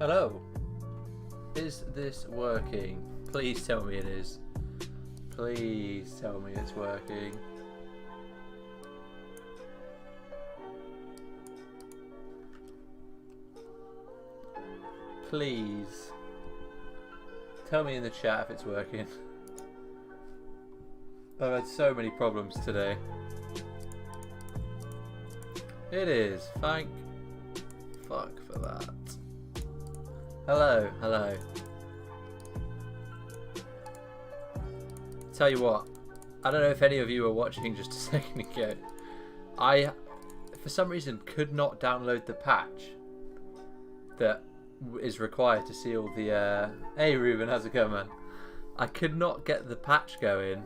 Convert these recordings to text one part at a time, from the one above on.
Hello. Is this working? Please tell me it is. Please tell me it's working. Please. Tell me in the chat if it's working. I've had so many problems today. It is. Thank fuck for that. Hello, hello. Tell you what, I don't know if any of you were watching just a second ago. I, for some reason, could not download the patch that is required to seal the. Hey Ruben, how's it going, man? I could not get the patch going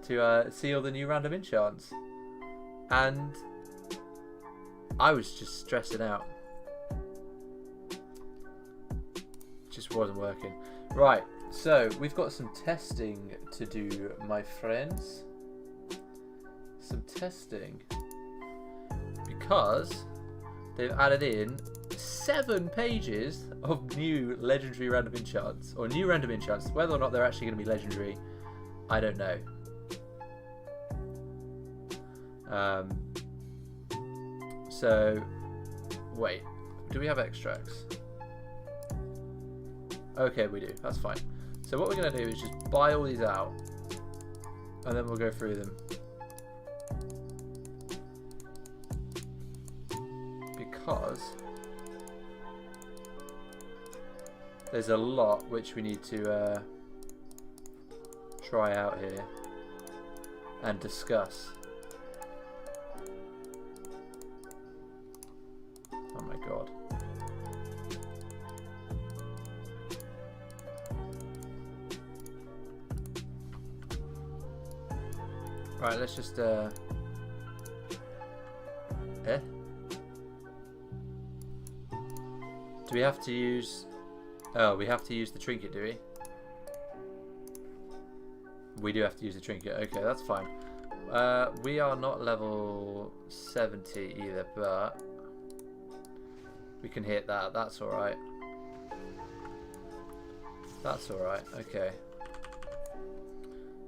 to seal the new random enchants, and I was just stressing out. Just wasn't working. Right, so we've got some testing to do, my friends. Some testing. Because they've added in 7 pages of new legendary random enchants. Or new random enchants. Whether or not they're actually going to be legendary, I don't know. So, wait. Do we have extracts? Okay, we do. That's fine. So what we're going to do is just buy all these out, and then we'll go through them. Because there's a lot which we need to try out here and discuss. Oh my god. Right, let's just Do we have to use... Oh, we have to use the trinket, do we? We do have to use the trinket. Okay, that's fine. We are not level 70 either, but we can hit that. That's alright. That's alright. Okay.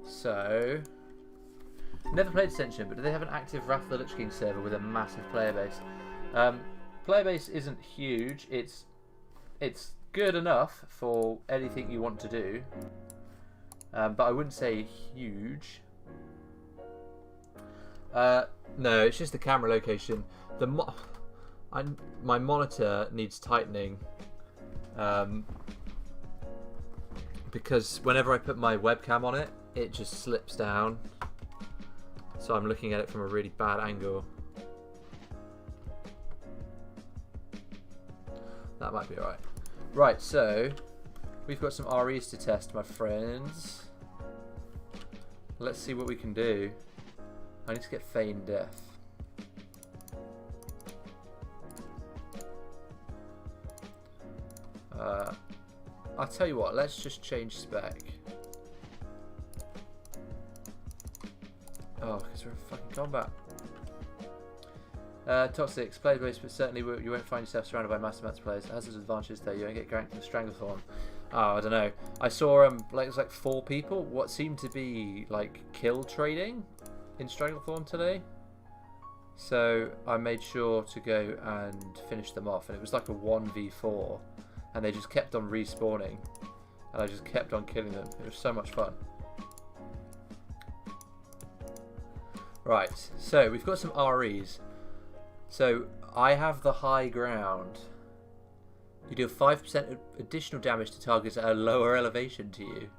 So... Never played Ascension, but do they have an active Wrath of the Lich King server with a massive player base? Player base isn't huge. It's good enough for anything you want to do, but I wouldn't say huge. No, it's just the camera location. My monitor needs tightening because whenever I put my webcam on it, it just slips down. So I'm looking at it from a really bad angle. That might be alright. Right, so we've got some REs to test, my friends. Let's see what we can do. I need to get Feigned Death. I'll tell you what, let's just change spec. Oh, because we're in fucking combat. Toxic, play base, but certainly you won't find yourself surrounded by massive amounts of players. It has its advantages though, you don't get granked with Stranglethorn. Oh, I don't know. I saw like it was like 4 people, what seemed to be like kill trading in Stranglethorn today. So I made sure to go and finish them off, and it was like a 1v4, and they just kept on respawning, and I just kept on killing them. It was so much fun. Right, so we've got some REs. So I have the high ground. You do 5% additional damage to targets at a lower elevation to you.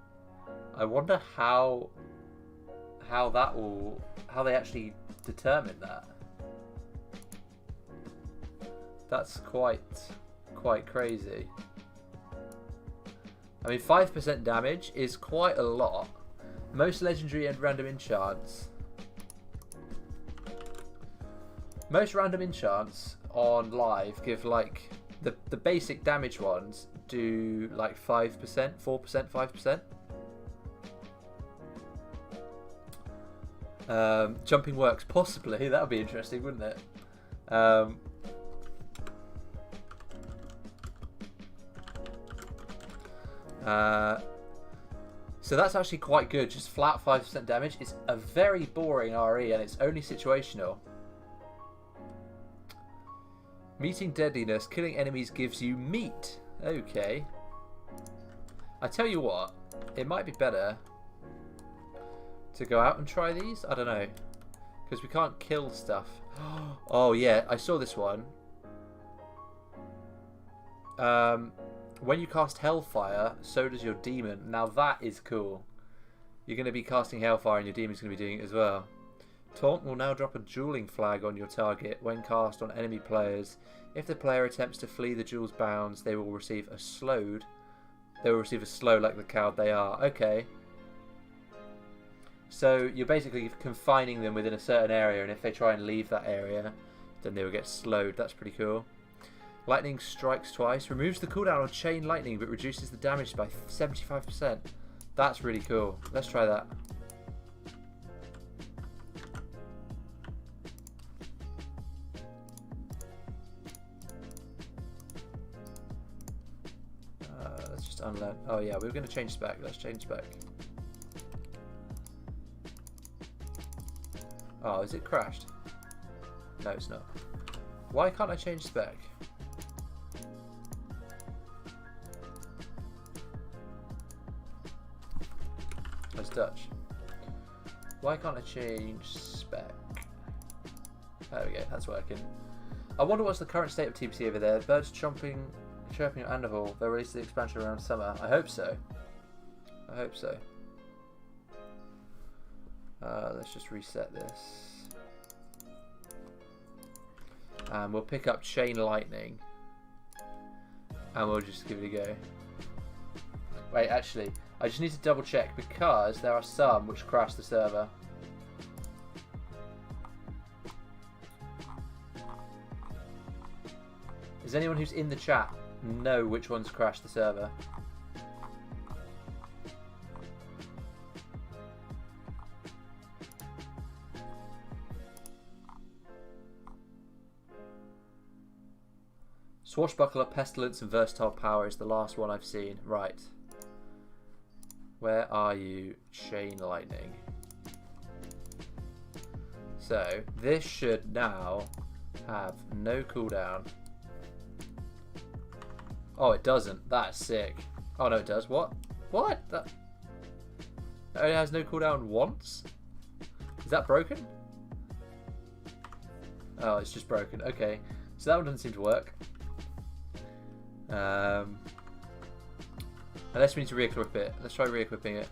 I wonder how they actually determine that. That's quite crazy. I mean, 5% damage is quite a lot. Most legendary and random enchants. Most random enchants on live give like the basic damage ones do like 5%, 4%, 5%. Jumping works possibly. That would be interesting, wouldn't it? So that's actually quite good. Just flat 5% damage. It's a very boring RE and it's only situational. Meeting deadliness. Killing enemies gives you meat. Okay. I tell you what. It might be better to go out and try these. I don't know. Because we can't kill stuff. Oh yeah. I saw this one. When you cast Hellfire, so does your demon. Now that is cool. You're going to be casting Hellfire and your demon's going to be doing it as well. Taunt will now drop a dueling flag on your target when cast on enemy players. If the player attempts to flee the duel's bounds, they will receive a slowed. They will receive a slow like the coward they are. Okay. So you're basically confining them within a certain area, and if they try and leave that area, then they will get slowed. That's pretty cool. Lightning strikes twice, removes the cooldown on chain lightning, but reduces the damage by 75%. That's really cool. Let's try that. Let's just unlearn. Oh yeah, we were going to change spec. Let's change spec. Oh, is it crashed? No, it's not. Why can't I change spec? It's Dutch. Why can't I change spec? There we go, that's working. I wonder what's the current state of TPC over there. Birds chirping at Andahul. They'll release the expansion around summer. I hope so. I hope so. Let's just reset this. And we'll pick up Chain Lightning. And we'll just give it a go. Wait, actually, I just need to double check because there are some which crash the server. Does anyone who's in the chat know which ones crash the server? Swashbuckler, Pestilence and Versatile Power is the last one I've seen. Right. Where are you? Chain Lightning. So, this should now have no cooldown. Oh, it doesn't. That's sick. Oh, no, it does. What? What? That only has no cooldown once? Is that broken? Oh, it's just broken. Okay. So that one doesn't seem to work. Unless we need to re-equip it. Let's try re-equipping it.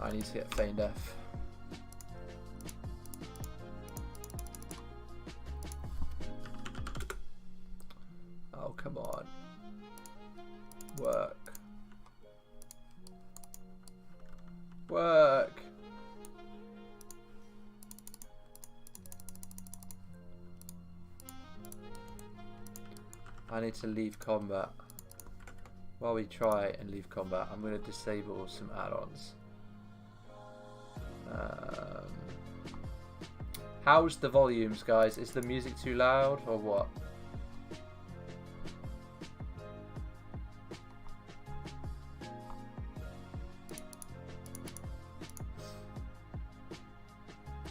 I need to get Feign Death. Oh, come on. Work. Work. I need to leave combat. While we try and leave combat, I'm going to disable some add-ons. How's the volumes, guys? Is the music too loud or what?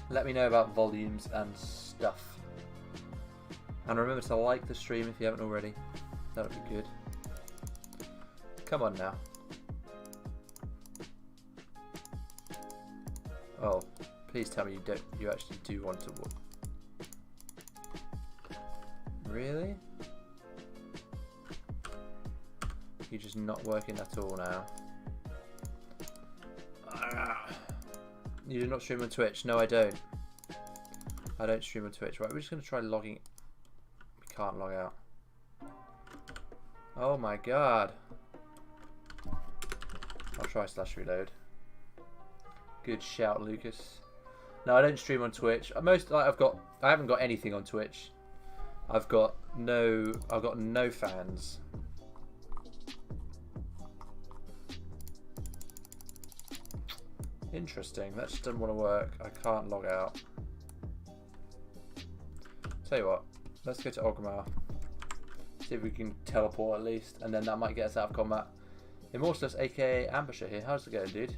Let me know about volumes and stuff. And remember to like the stream if you haven't already. That would be good. Come on now. Oh, please tell me you don't. You actually do want to walk. Really? You're just not working at all now. You do not stream on Twitch? No, I don't. I don't stream on Twitch. Right, we're just going to try logging. We can't log out. Oh my god. I'll try /reload. Good shout, Lucas. No, I don't stream on Twitch. I haven't got anything on Twitch. I've got no fans. Interesting. That just doesn't want to work. I can't log out. Tell you what. Let's go to Ogmar. See if we can teleport at least. And then that might get us out of combat. Immortalus, aka Ambusher here. How's it going, dude?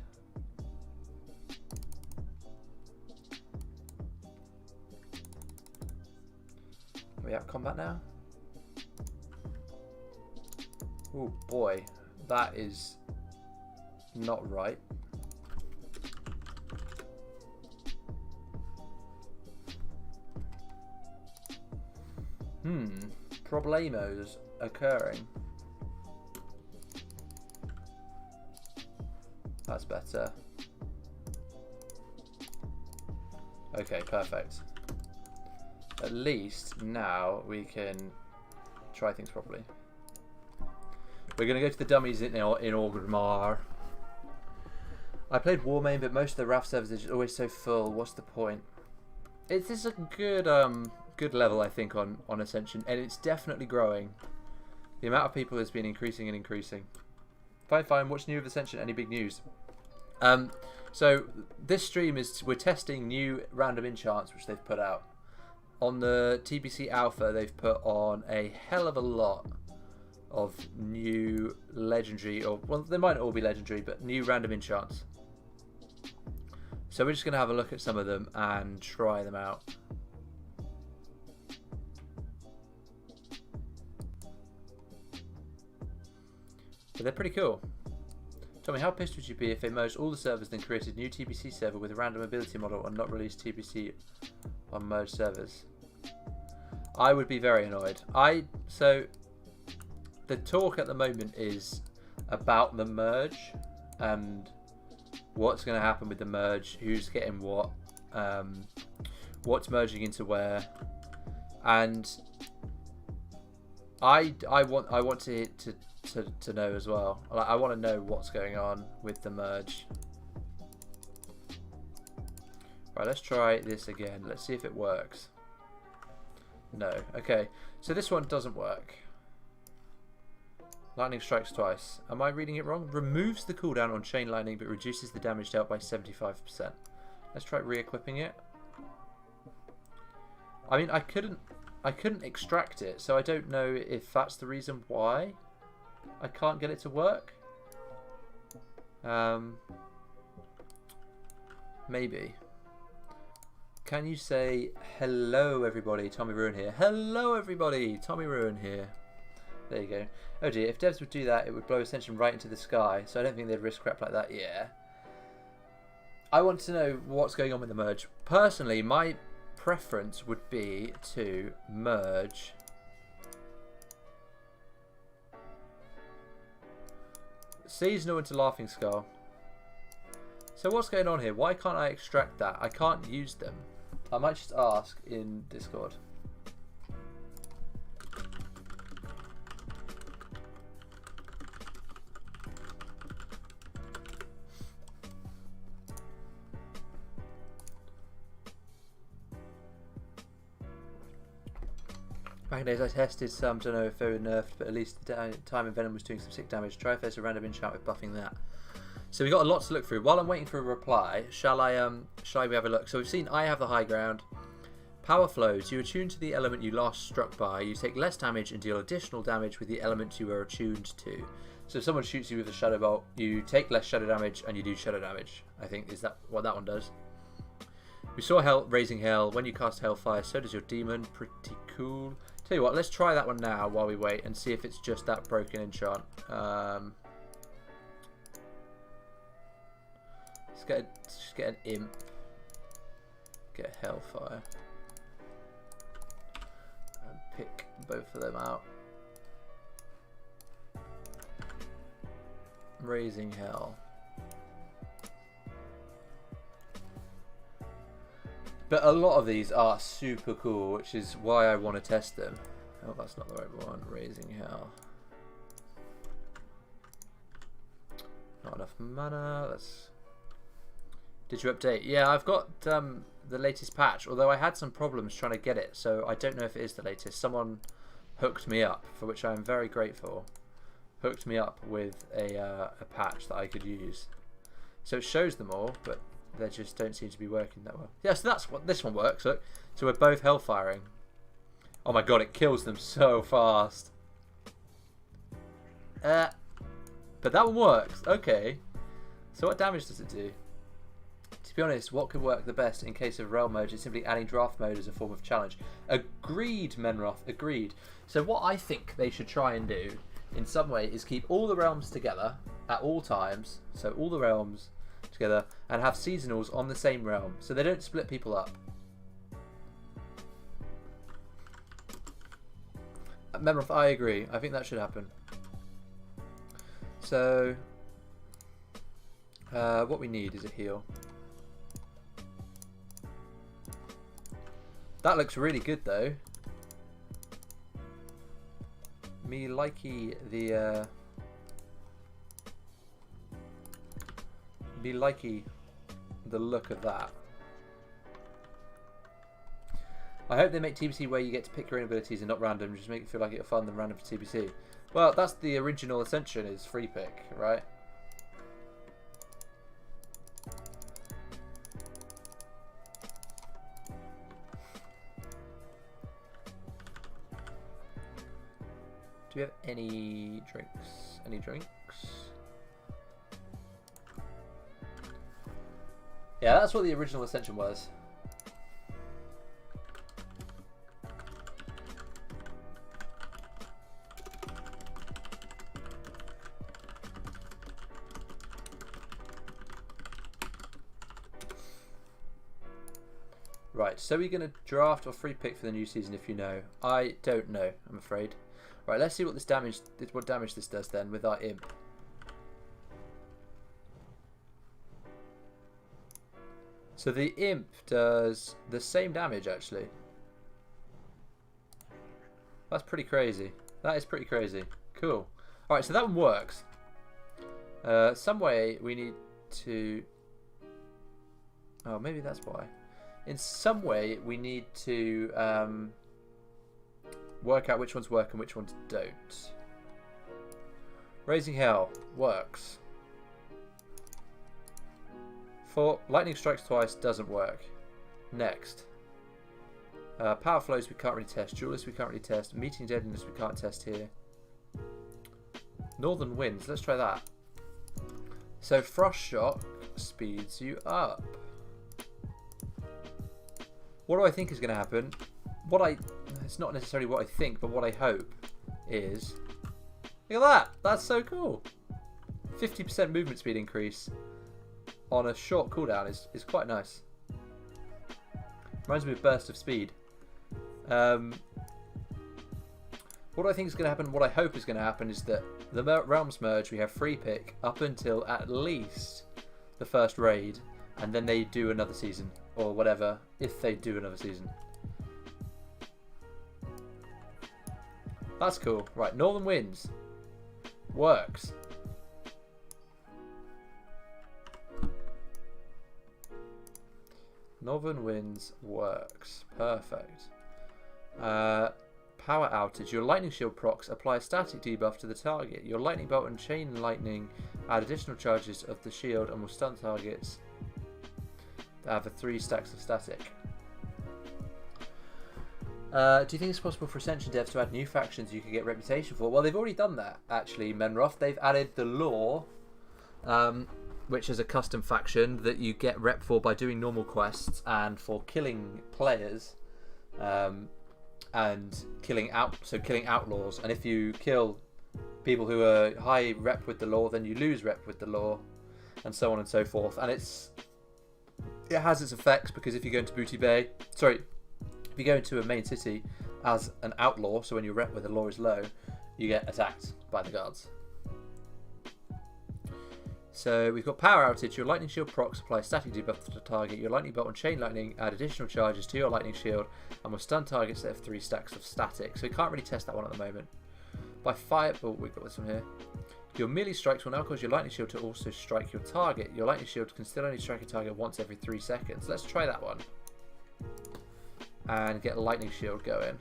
Are we out of combat now? Oh boy. That is not right. Problemos occurring. That's better. Okay, perfect. At least now we can try things properly. We're going to go to the dummies in Orgrimmar. I played Warmane, but most of the RAF servers are just always so full. What's the point? This is a good level, I think, on Ascension, and it's definitely growing. The amount of people has been increasing and increasing. Fine. What's new with Ascension? Any big news? So this stream is we're testing new random enchants which they've put out. On the TBC Alpha, they've put on a hell of a lot of new legendary, or well, they might not all be legendary, but new random enchants. So we're just going to have a look at some of them and try them out. But they're pretty cool. Tell me, how pissed would you be if they merged all the servers then created a new TBC server with a random ability model and not released TBC on merged servers? I would be very annoyed. So the talk at the moment is about the merge and what's going to happen with the merge, who's getting what, what's merging into where, and I want to know as well. Like, I want to know what's going on with the merge. Right, let's try this again. Let's see if it works. No. Okay, so this one doesn't work. Lightning strikes twice. Am I reading it wrong? Removes the cooldown on chain lightning but reduces the damage dealt by 75%. Let's try re-equipping it. I mean, I couldn't extract it, so I don't know if that's the reason why I can't get it to work. Maybe. Can you say hello, everybody? Tommy Ruin here. Hello, everybody. Tommy Ruin here. There you go. Oh dear, if devs would do that, it would blow Ascension right into the sky. So I don't think they'd risk crap like that. Yeah. I want to know what's going on with the merge. Personally, my preference would be to merge Seasonal into Laughing Skull. So what's going on here? Why can't I extract that? I can't use them. I might just ask in Discord. Back in days I tested some, don't know if they were nerfed, but at least the time in Venom was doing some sick damage. Try if there's a random enchant with buffing that. So we got a lot to look through. While I'm waiting for a reply, shall we have a look? So we've seen I have the high ground. Power flows. You attune to the element you last struck by. You take less damage and deal additional damage with the element you are attuned to. So if someone shoots you with a shadow bolt, you take less shadow damage and you do shadow damage. I think is that what that one does. We saw raising hell. When you cast Hellfire, so does your demon. Pretty cool. Tell you what, let's try that one now while we wait and see if it's just that broken enchant. Let's get an imp. Get a Hellfire. And pick both of them out. Raising hell. But a lot of these are super cool, which is why I want to test them. Oh, that's not the right one. Raising hell. Not enough mana. Did you update? Yeah, I've got the latest patch, although I had some problems trying to get it, so I don't know if it is the latest. Someone hooked me up, for which I am very grateful. Hooked me up with a patch that I could use. So it shows them all, but they just don't seem to be working that well. Yeah, so that's what this one works. Look, so we're both Hellfiring. Oh my god, it kills them so fast. But that one works. Okay. So what damage does it do? To be honest, what could work the best in case of realm mode is simply adding draft mode as a form of challenge. Agreed, Menroth, agreed. So what I think they should try and do in some way is keep all the realms together at all times. So all the realms together and have seasonals on the same realm so they don't split people up. Menroth, I agree. I think that should happen. So what we need is a heal. That looks really good though. Me likey the look of that. I hope they make TBC where you get to pick your own abilities and not random, just make it feel like it's fun than random for TBC. Well, that's the original Ascension, is free pick, right? Do we have any drinks? Any drinks? Yeah, that's what the original Ascension was. Right, so we're going to draft or free pick for the new season if you know. I don't know, I'm afraid. Right, let's see what damage this does then with our imp. So the imp does the same damage actually. That's pretty crazy. That is pretty crazy. Cool. Alright, so that one works. Some way we need to... Oh, maybe that's why. In some way we need to work out which ones work and which ones don't. Raising Hell works. For lightning strikes twice doesn't work. Next. Power flows we can't really test. Duelist we can't really test. Meeting deadliness we can't test here. Northern winds, let's try that. So Frost Shock speeds you up. What do I think is going to happen? It's not necessarily what I think, but what I hope is... Look at that! That's so cool! 50% movement speed increase on a short cooldown is quite nice. Reminds me of Burst of Speed. What do I think is going to happen? What I hope is going to happen is that the Realms merge, we have free pick up until at least the first raid, and then they do another season. Or whatever, if they do another season. That's cool. Right, Northern Winds. Works. Northern Winds works. Perfect. Power Outage. Your Lightning Shield procs apply a static debuff to the target. Your Lightning Bolt and Chain Lightning add additional charges of the shield and will stun targets. Have 3 stacks of static. Do you think it's possible for Ascension devs to add new factions you could get reputation for? Well, they've already done that, actually, Menroth. They've added the Law, which is a custom faction that you get rep for by doing normal quests and for killing players and killing outlaws. And if you kill people who are high rep with the Law, then you lose rep with the Law, and so on and so forth. And it has its effects because if you go into if you go into a main city as an outlaw, so when your rep with the law is low, you get attacked by the guards. So we've got Power Outage. Your Lightning Shield procs apply static debuff to the target. Your Lightning Bolt and Chain Lightning add additional charges to your Lightning Shield and will stun targets that have 3 stacks of static. So we can't really test that one at the moment. By fire... Oh, we've got this one here. Your melee strikes will now cause your Lightning Shield to also strike your target. Your Lightning Shield can still only strike a target once every 3 seconds. Let's try that one. And get a Lightning Shield going.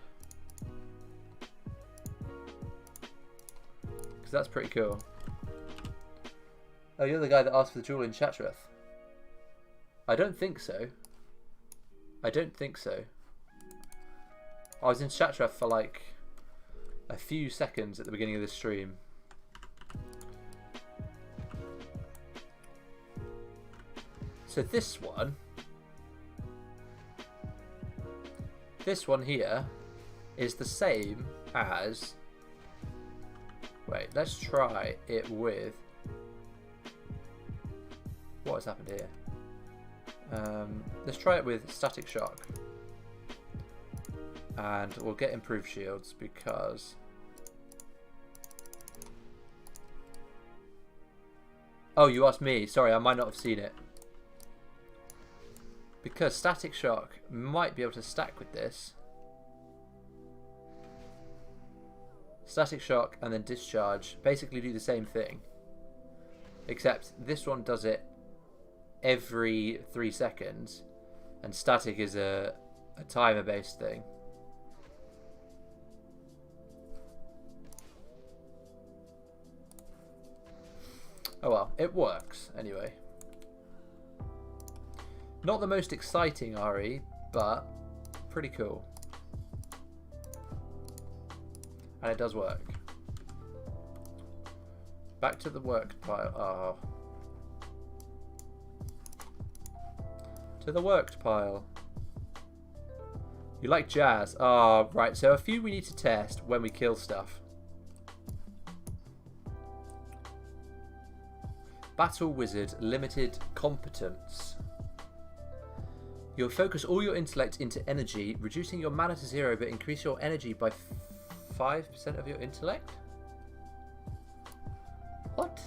Because that's pretty cool. Oh, you're the guy that asked for the jewel in Chatreth. I don't think so. I don't think so. I was in Shatref for like a few seconds at the beginning of this stream. So this one here is the same as, wait, let's try it with, what has happened here? Let's try it with Static Shock. And we'll get improved shields because oh, you asked me. Sorry, I might not have seen it. Because Static Shock might be able to stack with this. Static Shock and then Discharge basically do the same thing. Except this one does it every 3 seconds. And Static is a timer based thing. Oh well, it works anyway. Not the most exciting RE, but pretty cool. And it does work. Back to the work pile. Oh. To the worked pile. You like jazz? Oh, right. So a few we need to test when we kill stuff. Battle Wizard, limited competence. You'll focus all your intellect into energy, reducing your mana to 0, but increase your energy by 5% of your intellect? What?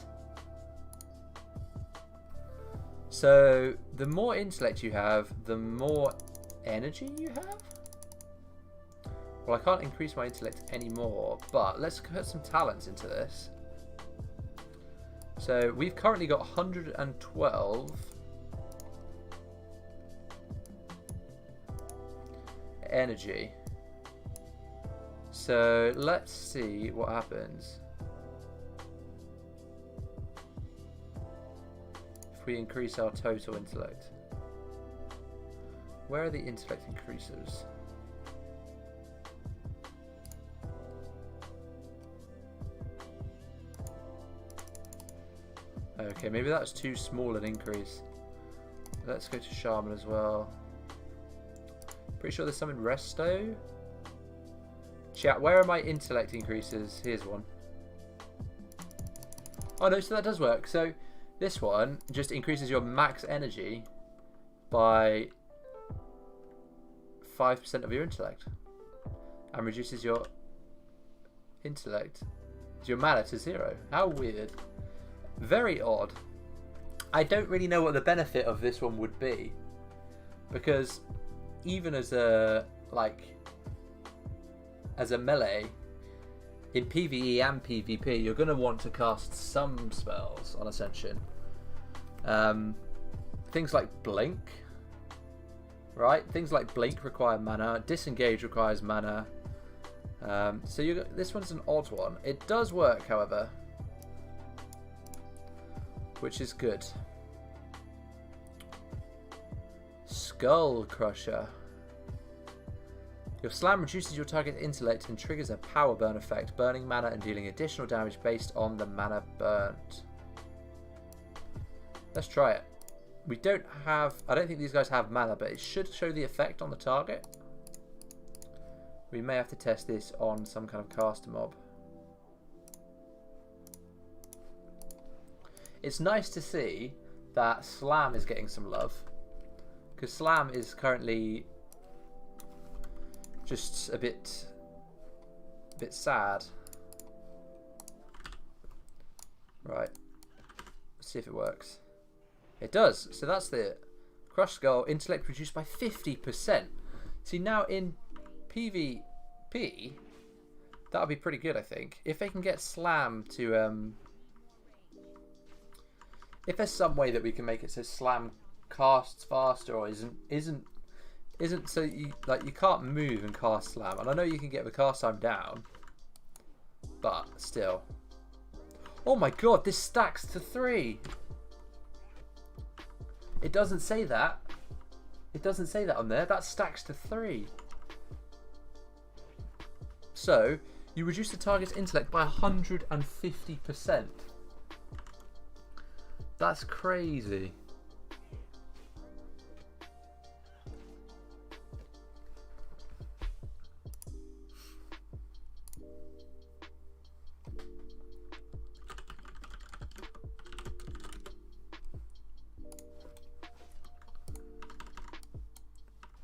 So, the more intellect you have, the more energy you have? Well, I can't increase my intellect anymore, but let's put some talents into this. So we've currently got 112 energy. So let's see what happens if we increase our total intellect. Where are the intellect increases? Okay, maybe that's too small an increase. Let's go to Shaman as well. Pretty sure there's some in Resto. Chat, where are my intellect increases? Here's one. Oh no, so that does work. So this one just increases your max energy by 5% of your intellect. And reduces your intellect, your mana to 0. How weird. Very odd. I don't really know what the benefit of this one would be, because even as a melee in PvE and PvP, you're going to want to cast some spells on Ascension. Things like Blink, right? Things like Blink require mana. Disengage requires mana. So this one's an odd one. It does work, however, which is good. Skullcrusher. Your slam reduces your target's intellect and triggers a power burn effect, burning mana and dealing additional damage based on the mana burnt. Let's try it. We don't have... I don't think these guys have mana, but it should show the effect on the target. We may have to test this on some kind of caster mob. It's nice to see that Slam is getting some love, because Slam is currently just a bit sad. Right, let's see if it works. It does. So that's the Crush Skull, intellect reduced by 50%. See, now in PvP, that would be pretty good, I think, if they can get Slam to if there's some way that we can make it so Slam casts faster, or isn't so you can't move and cast Slam. And I know you can get the cast time down, but still. Oh my god, this stacks to 3. It doesn't say that. It doesn't say that on there. That stacks to 3. So, you reduce the target's intellect by 150%. That's crazy.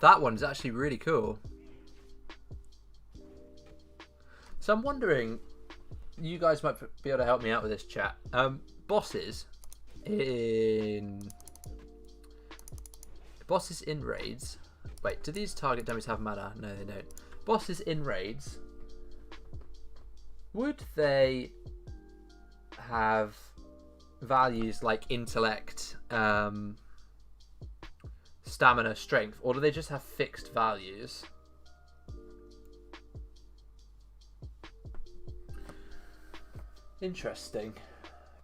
That one's actually really cool. So I'm wondering, you guys might be able to help me out with this, chat. Bosses in raids. Wait, do these target dummies have mana? No, they don't. Bosses in raids. Would they have values like intellect, stamina, strength, or do they just have fixed values? Interesting.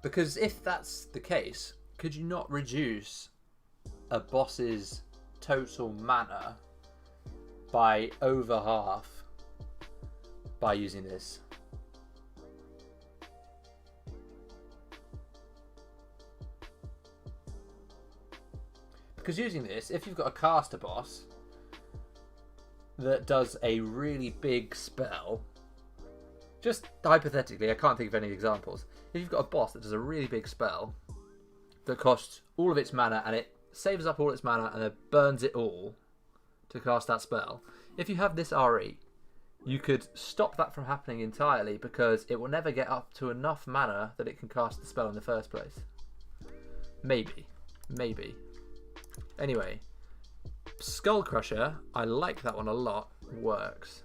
Because if that's the case, could you not reduce a boss's total mana by over half by using this? Because using this, if you've got a caster boss that does a really big spell, just hypothetically, I can't think of any examples. If you've got a boss that does a really big spell that costs all of its mana and it saves up all its mana and then burns it all to cast that spell, if you have this RE, you could stop that from happening entirely because it will never get up to enough mana that it can cast the spell in the first place. Maybe. Maybe. Anyway, Skullcrusher, I like that one a lot, works.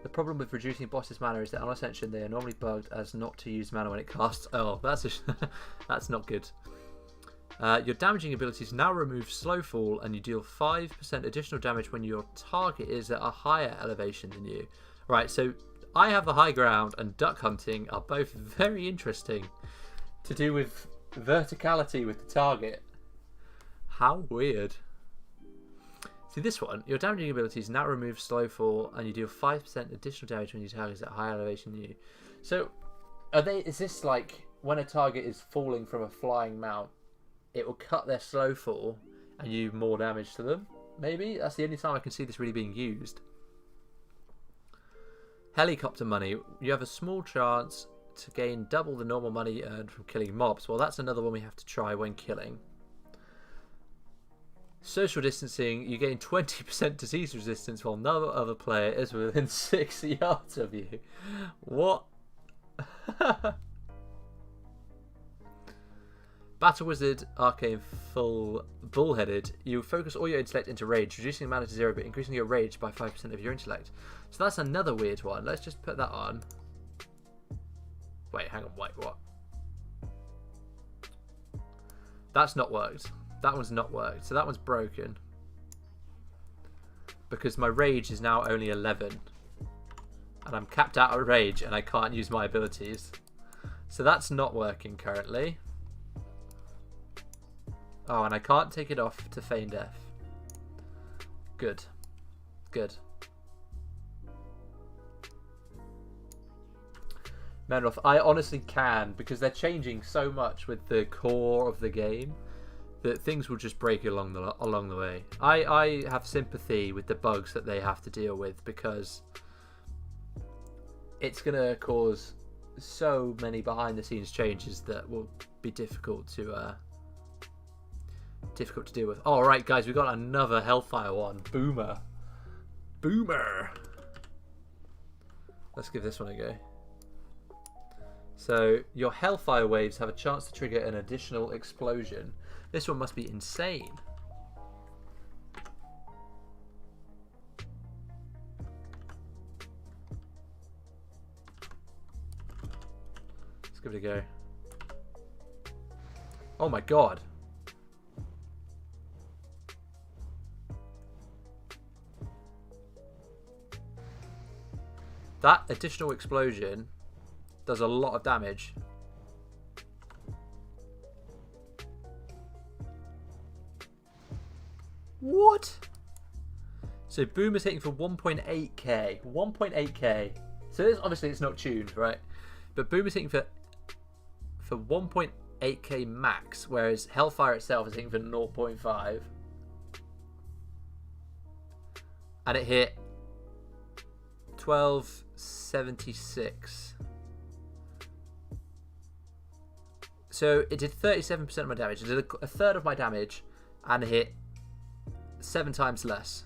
The problem with reducing bosses' mana is that on Ascension they are normally bugged as not to use mana when it casts. Oh, that's not good. Your damaging abilities now remove slow fall and you deal 5% additional damage when your target is at a higher elevation than you. Right, so I have the high ground and duck hunting are both very interesting to do with verticality with the target. How weird. See this one, your damaging abilities now remove slow fall and you deal 5% additional damage when your target is at a higher elevation than you. So is this like when a target is falling from a flying mount, it will cut their slow fall and you do more damage to them? Maybe? That's the only time I can see this really being used. Helicopter money. You have a small chance to gain double the normal money earned from killing mobs. Well, that's another one we have to try when killing. Social distancing. You gain 20% disease resistance while no other player is within 6 yards of you. What? Battle Wizard, Arcane Full Bullheaded. You focus all your intellect into rage, reducing mana to 0 but increasing your rage by 5% of your intellect. So that's another weird one. Let's just put that on. Wait, hang on. Wait, what? That's not worked. That one's not worked. So that one's broken. Because my rage is now only 11. And I'm capped out at rage and I can't use my abilities. So that's not working currently. Oh, and I can't take it off to feign death. Good. Good. Menroth, I honestly can, because they're changing so much with the core of the game that things will just break along the way. I have sympathy with the bugs that they have to deal with because it's going to cause so many behind the scenes changes that will be difficult to deal with. All right, guys, we've got another Hellfire one. Boomer. Let's give this one a go. So your Hellfire waves have a chance to trigger an additional explosion. This one must be insane. Let's give it a go. Oh my god. That additional explosion Does a lot of damage. What? So Boom is hitting for 1.8k. 1.8k. So this, obviously it's not tuned, right? But Boom is hitting for 1.8k max, whereas Hellfire itself is hitting for 0.5. And it hit 1276. So it did 37% of my damage. It did a third of my damage and hit 7 times less.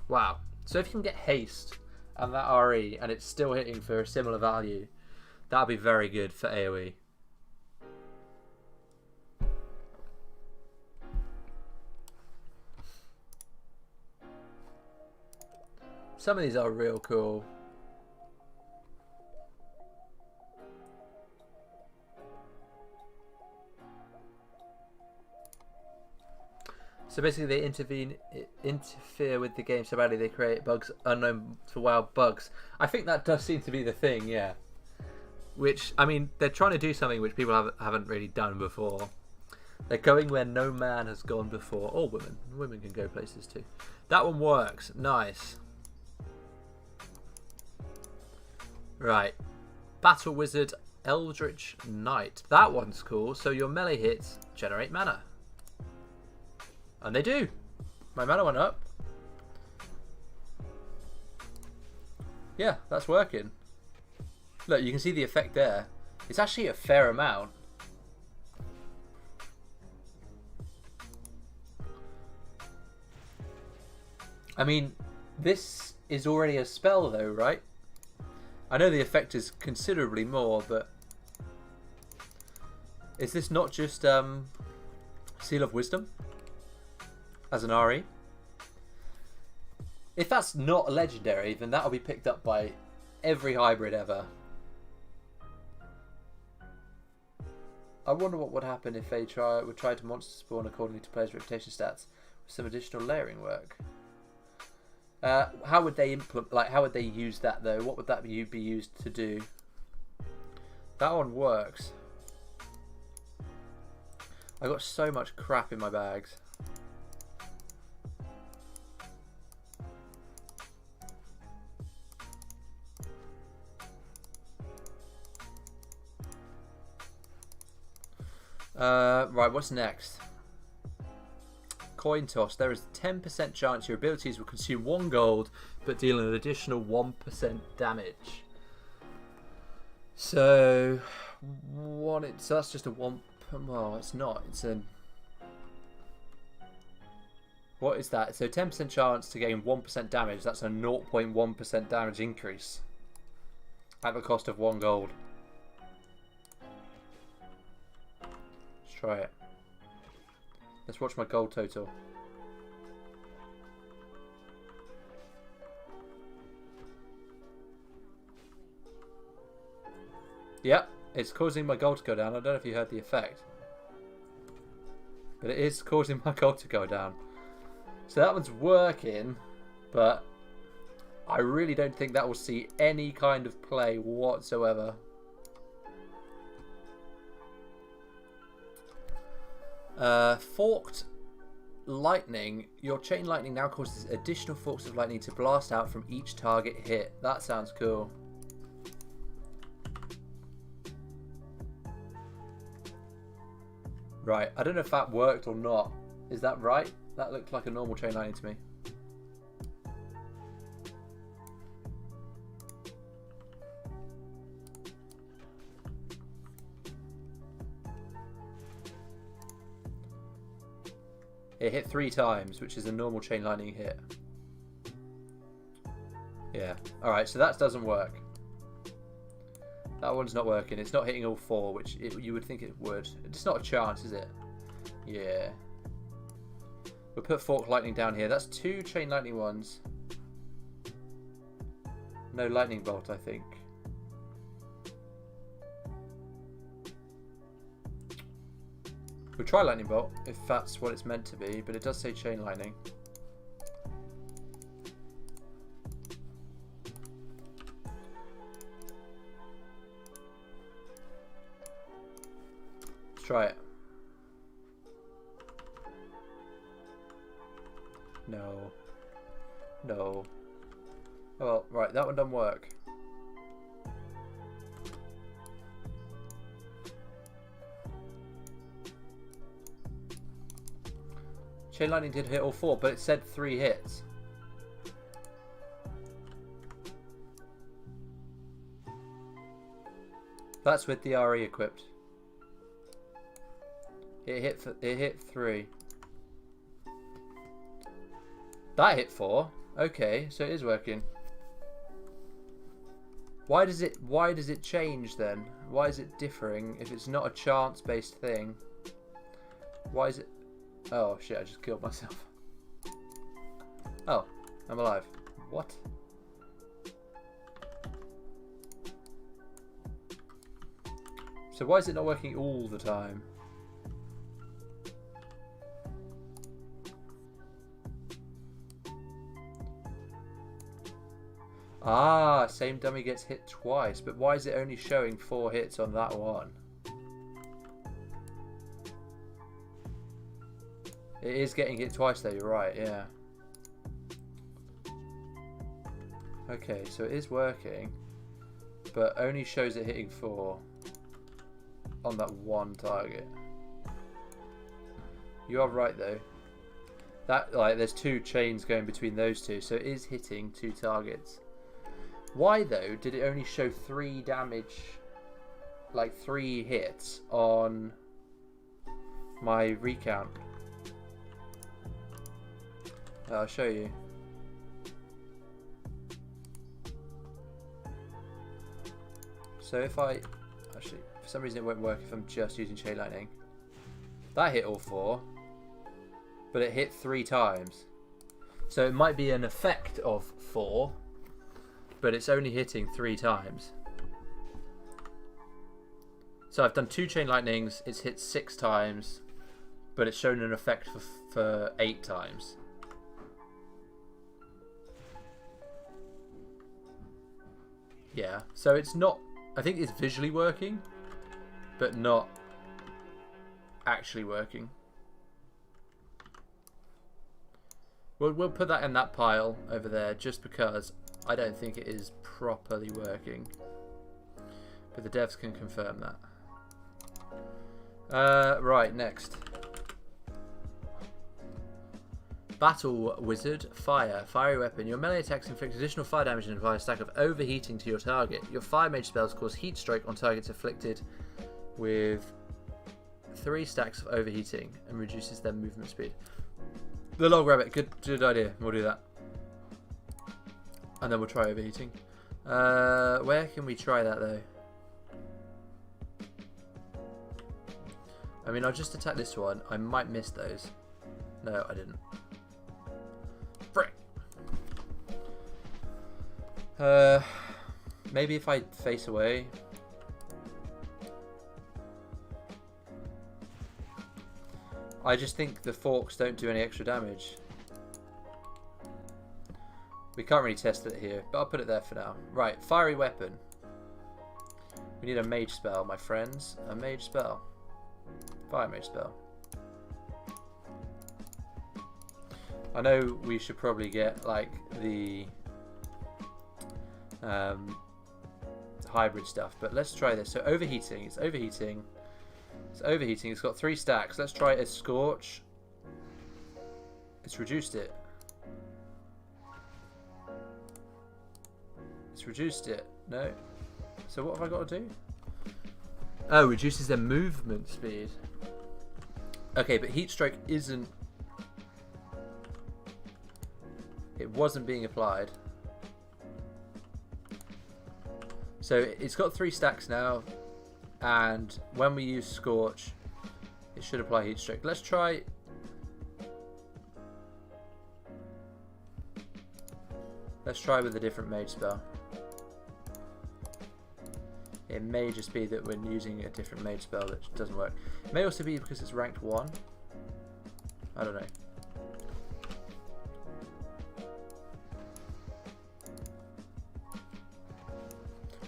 Wow. So if you can get haste and that RE and it's still hitting for a similar value, that'd be very good for AoE. Some of these are real cool. So basically they interfere with the game so badly they create bugs unknown to wild bugs. I think that does seem to be the thing, yeah. Which, I mean, they're trying to do something which people haven't really done before. They're going where no man has gone before. Or women. Women can go places too. That one works. Nice. Right. Battle Wizard Eldritch Knight. That one's cool. So your melee hits generate mana. And they do. My mana went up. Yeah, that's working. Look, you can see the effect there. It's actually a fair amount. I mean, this is already a spell though, right? I know the effect is considerably more, but is this not just Seal of Wisdom as an RE? If that's not a legendary, then that'll be picked up by every hybrid ever. I wonder what would happen if they would try to monster spawn according to players' reputation stats with some additional layering work. How would they implement? Like, how would they use that though? What would that be used to do? That one works. I got so much crap in my bags. Right, what's next? Coin toss. There is a 10% chance your abilities will consume 1 gold, but deal an additional 1% damage. So, so that's just a 1. Well, it's not. It's a. What is that? So 10% chance to gain 1% damage. That's a 0.1% damage increase at the cost of 1 gold. Let's try it. Let's watch my gold total. Yep, it's causing my gold to go down. I don't know if you heard the effect, but it is causing my gold to go down. So that one's working, but I really don't think that will see any kind of play whatsoever. Forked lightning. Your chain lightning now causes additional forks of lightning to blast out from each target hit. That sounds cool. Right, I don't know if that worked or not. Is that right? That looked like a normal chain lightning to me. It hit 3 times, which is a normal chain lightning hit. Yeah. Alright, so that doesn't work. That one's not working. It's not hitting all 4, which you would think it would. It's not a chance, is it? Yeah. We'll put fork lightning down here. That's 2 chain lightning ones. No lightning bolt, I think. We'll try lightning bolt if that's what it's meant to be, but it does say chain lightning. try it. No. No. Oh, well, right, that one doesn't work. Chain Lightning did hit all 4, but it said 3 hits. That's with the RE equipped. It hit 3. That hit 4. Okay, so it is working. Why does it change then? Why is it differing if it's not a chance based thing? Why is it? Oh shit, I just killed myself. Oh, I'm alive. What? So why is it not working all the time? Ah, same dummy gets hit twice, but why is it only showing 4 hits on that one? It is getting hit twice though, you're right, yeah. Okay, so it is working, but only shows it hitting 4 on that one target. You are right though. That, like, there's 2 chains going between those 2, so it is hitting 2 targets. Why though did it only show 3 damage, like 3 hits on my recount? I'll show you. So if I, actually, for some reason it won't work if I'm just using Chain Lightning. That hit all 4, but it hit 3 times. So it might be an effect of 4, but it's only hitting 3 times. So I've done 2 Chain Lightnings, it's hit 6 times, but it's shown an effect for 8 times. Yeah, so it's not, I think it's visually working, but not actually working. We'll put that in that pile over there just because I don't think it is properly working. But the devs can confirm that. Right, next. Battle Wizard, Fire. Fiery weapon. Your melee attacks inflict additional fire damage and apply a stack of overheating to your target. Your fire mage spells cause heat stroke on targets afflicted with 3 stacks of overheating and reduces their movement speed. The log rabbit, good idea. We'll do that. And then we'll try overheating. Where can we try that though? I mean, I'll just attack this one. I might miss those. No, I didn't. Frick. Maybe if I face away. I just think the forks don't do any extra damage. We can't really test it here, but I'll put it there for now. Right, fiery weapon. We need a mage spell, my friends. A mage spell. Fire mage spell. I know we should probably get like the hybrid stuff, but let's try this. So overheating, it's overheating. It's overheating, it's got 3 stacks. Let's try a Scorch. It's reduced it. It's reduced it. No. So what have I got to do? Oh, reduces their movement speed. Okay, but heat stroke isn't... It wasn't being applied. So it's got 3 stacks now. And when we use Scorch, it should apply heat stroke. Let's try... Let's try with a different mage spell. It may just be that we're using a different mage spell that doesn't work. It may also be because it's ranked 1. I don't know.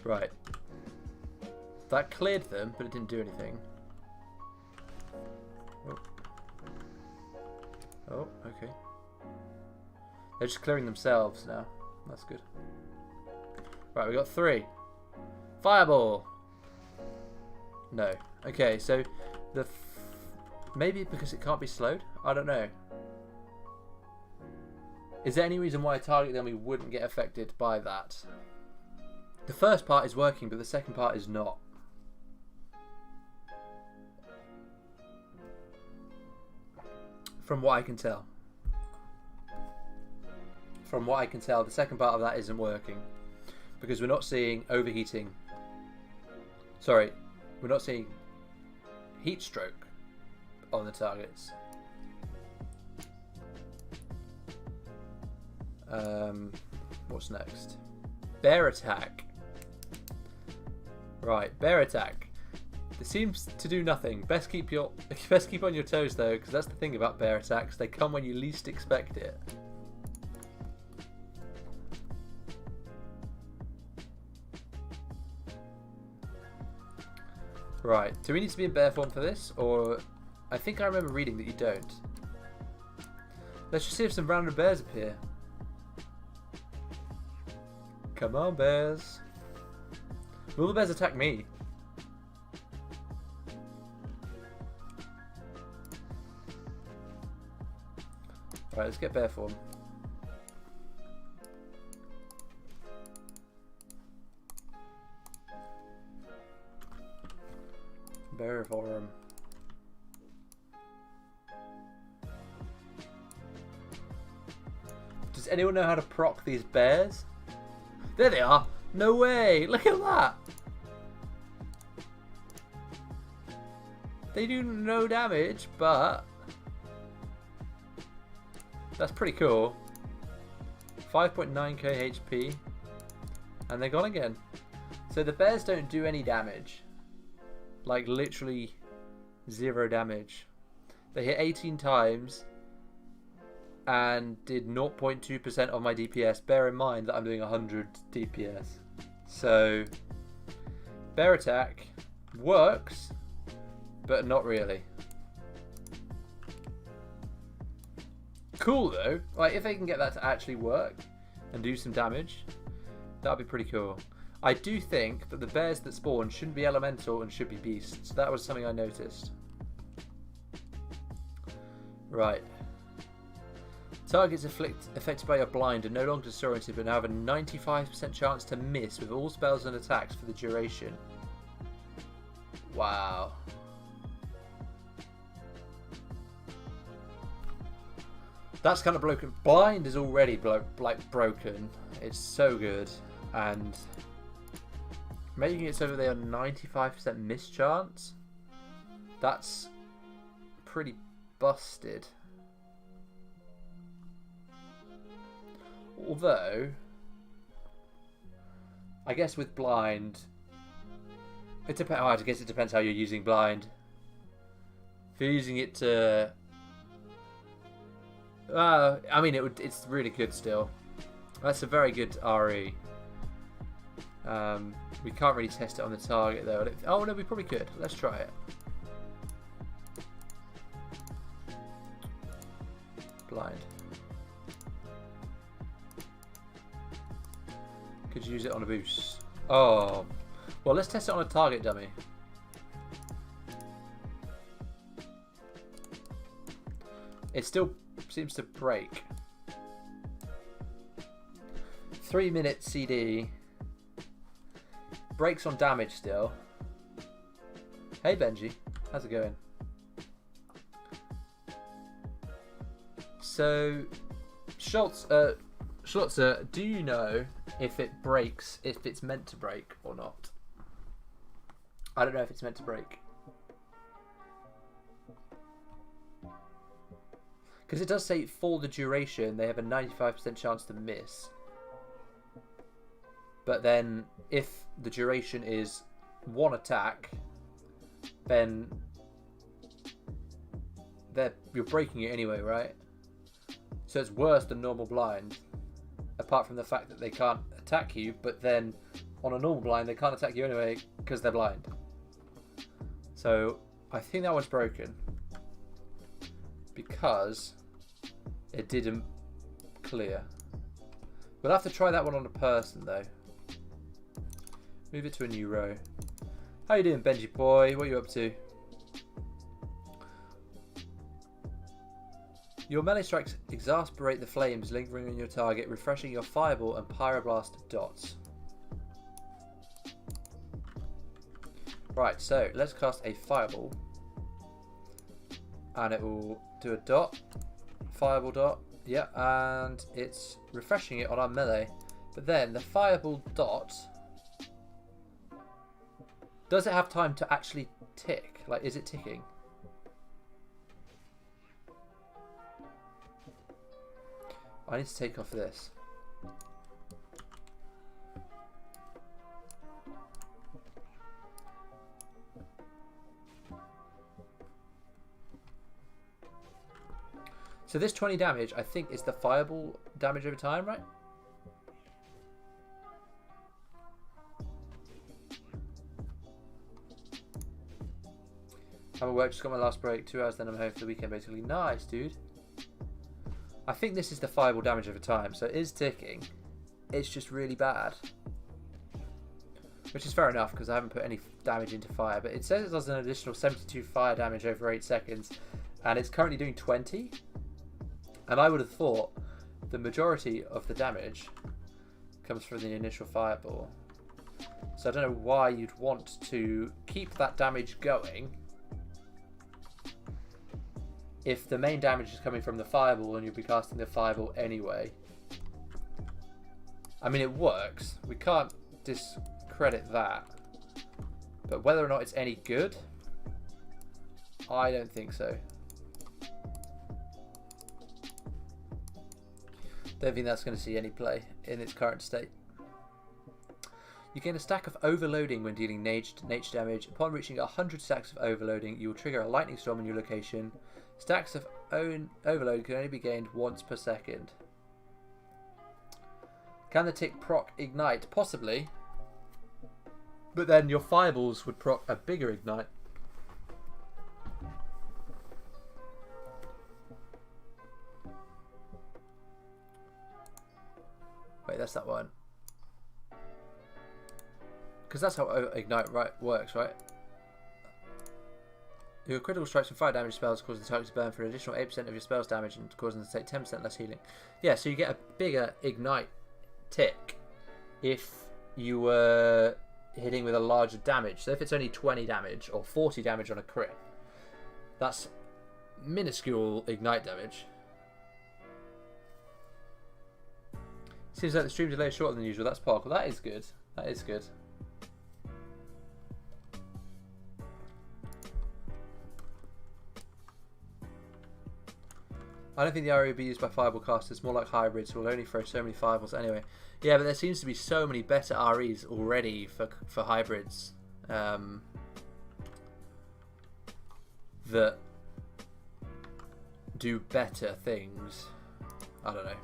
Right. That cleared them, but it didn't do anything. They're just clearing themselves now. That's good. Right, we got 3. Fireball! No. Okay, so the... maybe because it can't be slowed? I don't know. Is there any reason why a target enemy wouldn't get affected by that? The first part is working, but the second part is not. From what I can tell. From what I can tell, the second part of that isn't working. Because we're not seeing overheating. Sorry, we're not seeing heat stroke on the targets. What's next? Bear attack. Right, bear attack. It seems to do nothing. Best keep on your toes though, because that's the thing about bear attacks. They come when you least expect it. Right, do we need to be in bear form for this? Or I think I remember reading that you don't. Let's just see if some random bears appear. Come on, bears. Will the bears attack me? Alright, let's get bear form. Bear form. Does anyone know how to proc these bears? There they are! No way! Look at that! They do no damage, but that's pretty cool. 5.9k HP. And they're gone again. So the bears don't do any damage. Like literally 0 damage. They hit 18 times and did 0.2% of my DPS. Bear in mind that I'm doing 100 DPS. So bear attack works, but not really. Cool though. Like if they can get that to actually work and do some damage, that'd be pretty cool. I do think that the bears that spawn shouldn't be elemental and should be beasts. That was something I noticed. Right. Targets affected by your blind are no longer disoriented but now have a 95% chance to miss with all spells and attacks for the duration. Wow. That's kind of broken. Blind is already broken. It's so good. And making it so that they are 95% miss chance, that's pretty busted. Although, I guess with blind, it depends. Oh, I guess it depends how you're using blind. If you're using it to, I mean, it's really good still. That's a very good RE. We can't really test it on the target though. Oh no, we probably could. Let's try it. Blind. Could use it on a boost. Oh, well, let's test it on a target dummy. It still seems to break. 3-minute CD. Breaks on damage still. Hey Benji, how's it going? So, Schlotzer, do you know if it breaks, if it's meant to break or not? I don't know if it's meant to break. Because it does say for the duration they have a 95% chance to miss. But then if the duration is 1 attack, then you're breaking it anyway, right? So it's worse than normal blind. Apart from the fact that they can't attack you, but then on a normal blind they can't attack you anyway because they're blind. So I think that was broken because it didn't clear. We'll have to try that one on a person though. Move it to a new row. How you doing, Benji boy? What are you up to? Your melee strikes exasperate the flames lingering on your target, refreshing your fireball and pyroblast dots. Right, so let's cast a fireball. And it will do a dot. Fireball dot. Yeah, and it's refreshing it on our melee. But then the fireball dot... Does it have time to actually tick? Like, is it ticking? I need to take off this. So this 20 damage, I think, is the fireball damage over time, right? I'm at work, just got my last break, 2 hours, then I'm home for the weekend, basically. Nice, dude. I think this is the fireball damage over time, so it is ticking. It's just really bad. Which is fair enough, because I haven't put any damage into fire, but it says it does an additional 72 fire damage over 8 seconds, and it's currently doing 20. And I would have thought the majority of the damage comes from the initial fireball. So I don't know why you'd want to keep that damage going if the main damage is coming from the fireball and you'll be casting the fireball anyway. I mean, it works. We can't discredit that. But whether or not it's any good, I don't think so. Don't think that's going to see any play in its current state. You gain a stack of overloading when dealing nature damage. Upon reaching 100 stacks of overloading, you will trigger a lightning storm in your location. Stacks of overload can only be gained once per second. Can the tick proc ignite? Possibly. But then your fireballs would proc a bigger ignite. Wait, that's that one. Because that's how ignite works, right? Your critical strikes and fire damage spells cause the target to burn for an additional 8% of your spell's damage and causing them to take 10% less healing. Yeah, so you get a bigger ignite tick if you were hitting with a larger damage. So if it's only 20 damage or 40 damage on a crit, that's minuscule ignite damage. Seems like the stream delay is shorter than usual. That's Park. Well, that is good. That is good. I don't think the RE will be used by fireball casters. More like hybrids who will only throw so many fireballs anyway. Yeah, but there seems to be so many better REs already for hybrids that do better things. I don't know.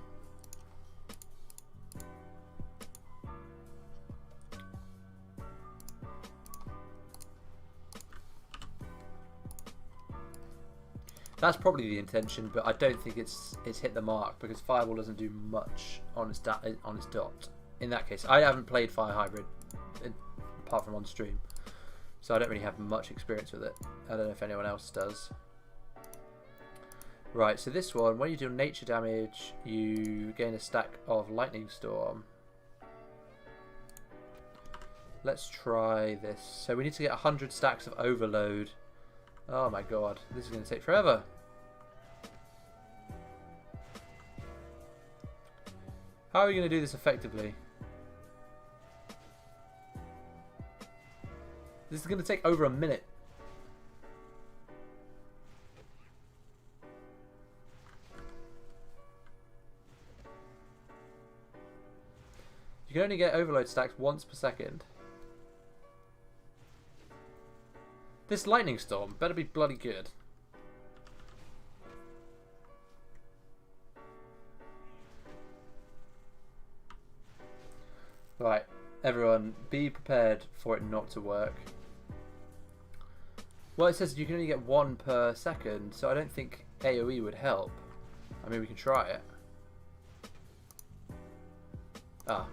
That's probably the intention, but I don't think it's hit the mark because Fireball doesn't do much on its dot. In that case, I haven't played Fire Hybrid apart from on stream, so I don't really have much experience with it. I don't know if anyone else does. Right, so this one, when you do nature damage, you gain a stack of Lightning Storm. Let's try this. So we need to get 100 stacks of Overload. Oh my god, this is going to take forever. How are we going to do this effectively? This is going to take over a minute. You can only get overload stacks once per second. This lightning storm better be bloody good. Right, everyone, be prepared for it not to work. Well, it says you can only get one per second, so I don't think AoE would help. I mean, we can try it. Ah.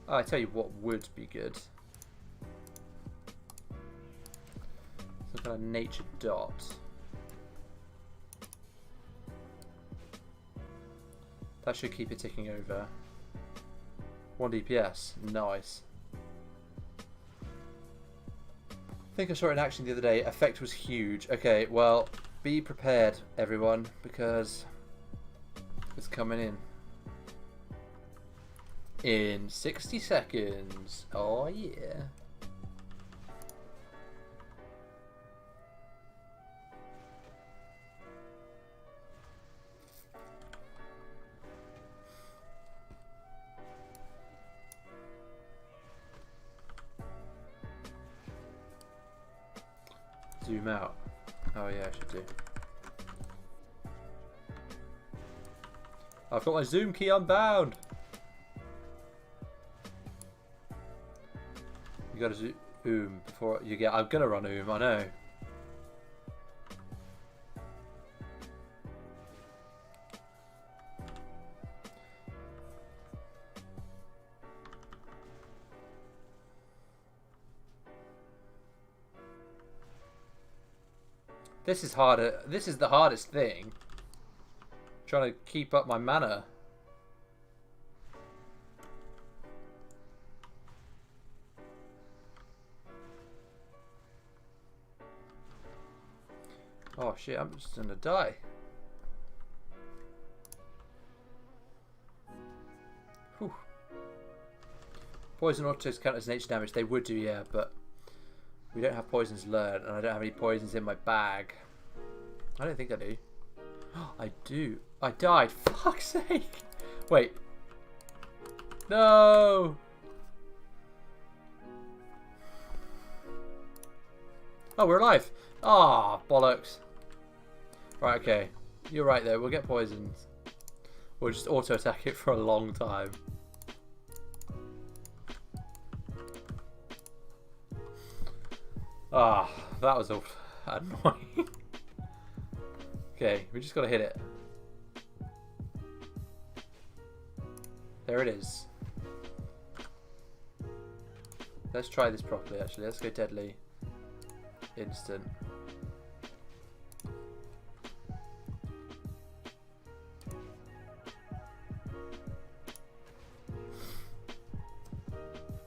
Oh, I tell you what would be good. Some kind of nature dot. That should keep it ticking over. 1 DPS. Nice. I think I saw it in action the other day. Effect was huge. Okay, well, be prepared, everyone, because it's coming in. In 60 seconds. Oh, yeah. Zoom out. Oh, yeah, I should do. I've got my zoom key unbound. You gotta zoom before you get. I'm gonna run I know. This is harder. This is the hardest thing. Trying to keep up my mana. Oh shit, I'm just gonna die. Whew. Poison autos count as nature damage. They would do, yeah, but we don't have poisons learned, and I don't have any poisons in my bag. I don't think I do. I do. I died. Fuck's sake. Wait. No. Oh, we're alive. Ah, bollocks. Right, okay. You're right there. We'll get poisoned. We'll just auto-attack it for a long time. Ah, that was annoying. Okay, we just got to hit it. There it is. Let's try this properly, actually. Let's go deadly. Instant.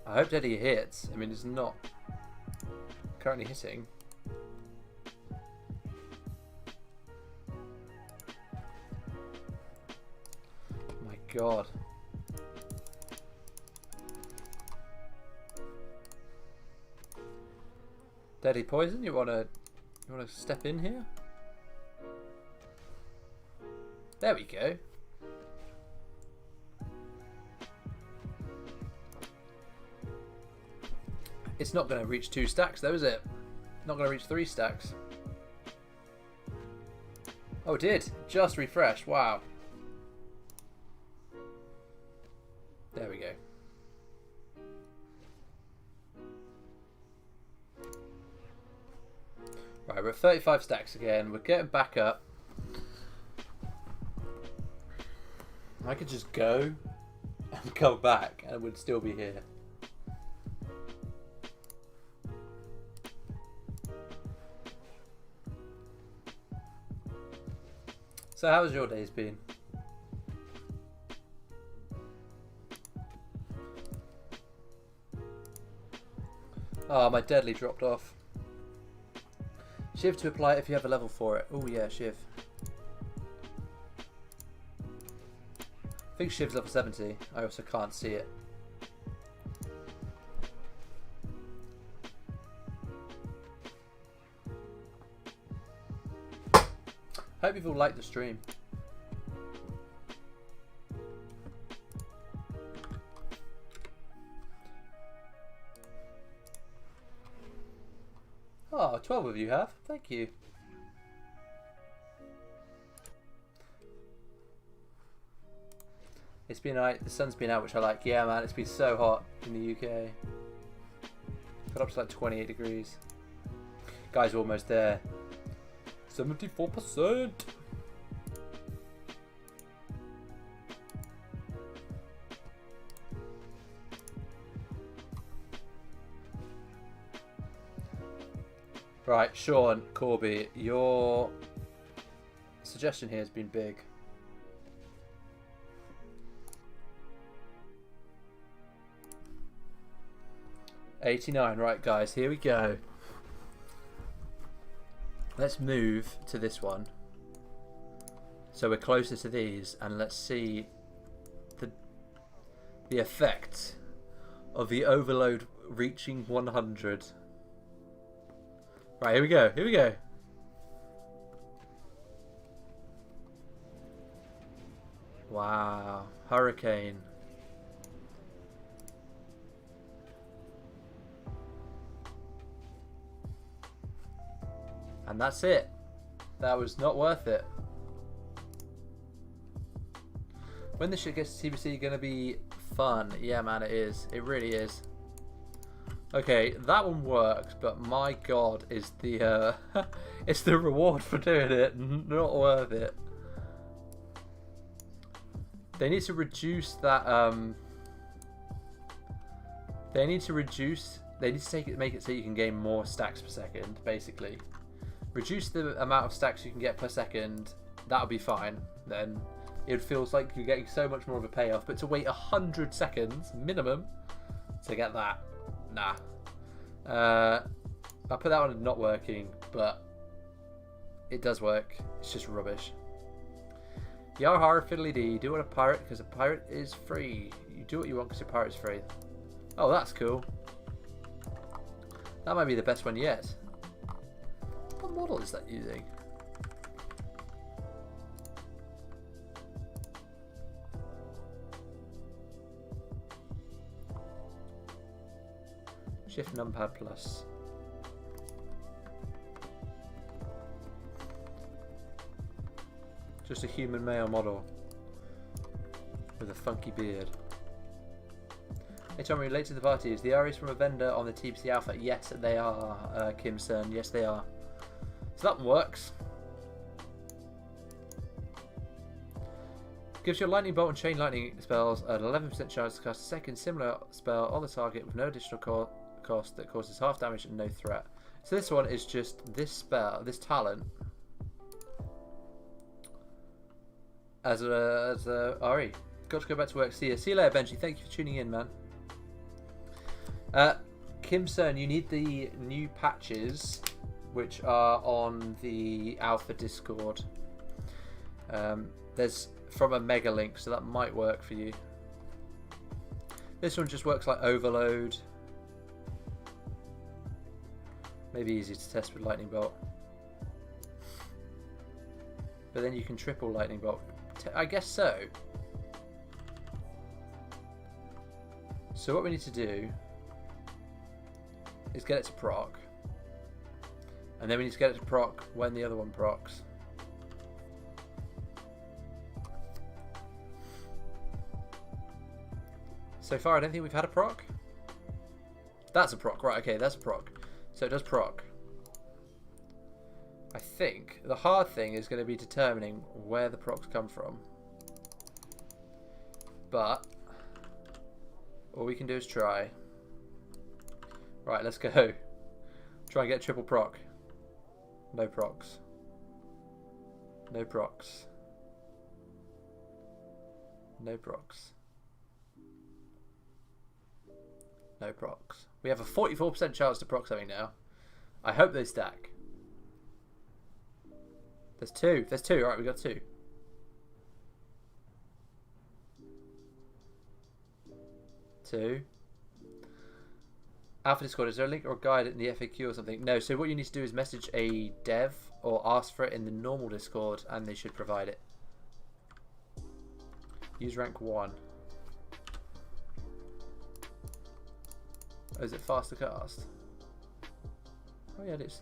I hope Deadly hits. I mean, it's not currently hitting. My God. Deadly poison. You wanna step in here? There we go. It's not going to reach 2 stacks though, is it? Not going to reach 3 stacks. Oh, it did. Just refresh. Wow. There we go. Right, we're at 35 stacks again. We're getting back up. I could just go and come back and we'd still be here. So how's your days been? Oh, my deadly dropped off. Shiv to apply if you have a level for it. Oh yeah, Shiv. I think Shiv's level 70. I also can't see it. Hope you've all liked the stream. Oh, 12 of you have. Thank you. It's been alright. The sun's been out, which I like. Yeah, man, it's been so hot in the UK. Got up to like 28 degrees. Guys, we're almost there. 74%. Right, Sean, Corby, your suggestion here has been big. $89, right guys, here we go. Let's move to this one. So we're closer to these, and let's see the effect of the overload reaching 100. Right, here we go, here we go. Wow, Hurricane. And that's it. That was not worth it. When this shit gets to TBC, gonna be fun. Yeah, man, it is. It really is. Okay, that one works, but my god, is the it's the reward for doing it not worth it. They need to reduce that. They need to make it so you can gain more stacks per second, basically. Reduce the amount of stacks you can get per second. That'll be fine. Then it feels like you're getting so much more of a payoff. But to wait 100 seconds minimum to get that, nah. I put that one as not working, but it does work. It's just rubbish. Yarhar fiddly dee. Do what a pirate, because a pirate is free. You do what you want because your pirate's free. Oh, that's cool. That might be the best one yet. What model is that using? Shift numpad plus. Just a human male model with a funky beard. Hey Tom, relate to the party. Is the REs from a vendor on the TBC Alpha? Yes, they are, Kim Cern. Yes, they are. So that one works. Gives your lightning bolt and chain lightning spells an 11% chance to cast a second similar spell on the target with no additional cost that causes half damage and no threat. So this one is just this spell, this talent, as a RE. Got to go back to work. See you later, Benji. Thank you for tuning in, man. Kim Cern, you need the new patches, which are on the Alpha Discord. There's from a mega link, so that might work for you. This one just works like overload. Maybe easy to test with lightning bolt. But then you can triple lightning bolt. I guess so. So what we need to do is get it to proc. And then we need to get it to proc when the other one procs. So far I don't think we've had a proc. That's a proc, right, okay, that's a proc. So it does proc. I think the hard thing is going to be determining where the procs come from. But all we can do is try. Right, let's go. Try and get triple proc. No procs. No procs. No procs. No procs. We have a 44% chance to proc something now. I hope they stack. There's two. There's two. Alright, we got two. Two. Alpha Discord, is there a link or a guide in the FAQ or something? No, so what you need to do is message a dev or ask for it in the normal Discord and they should provide it. Use rank 1. Oh, is it faster cast? Oh yeah, it is.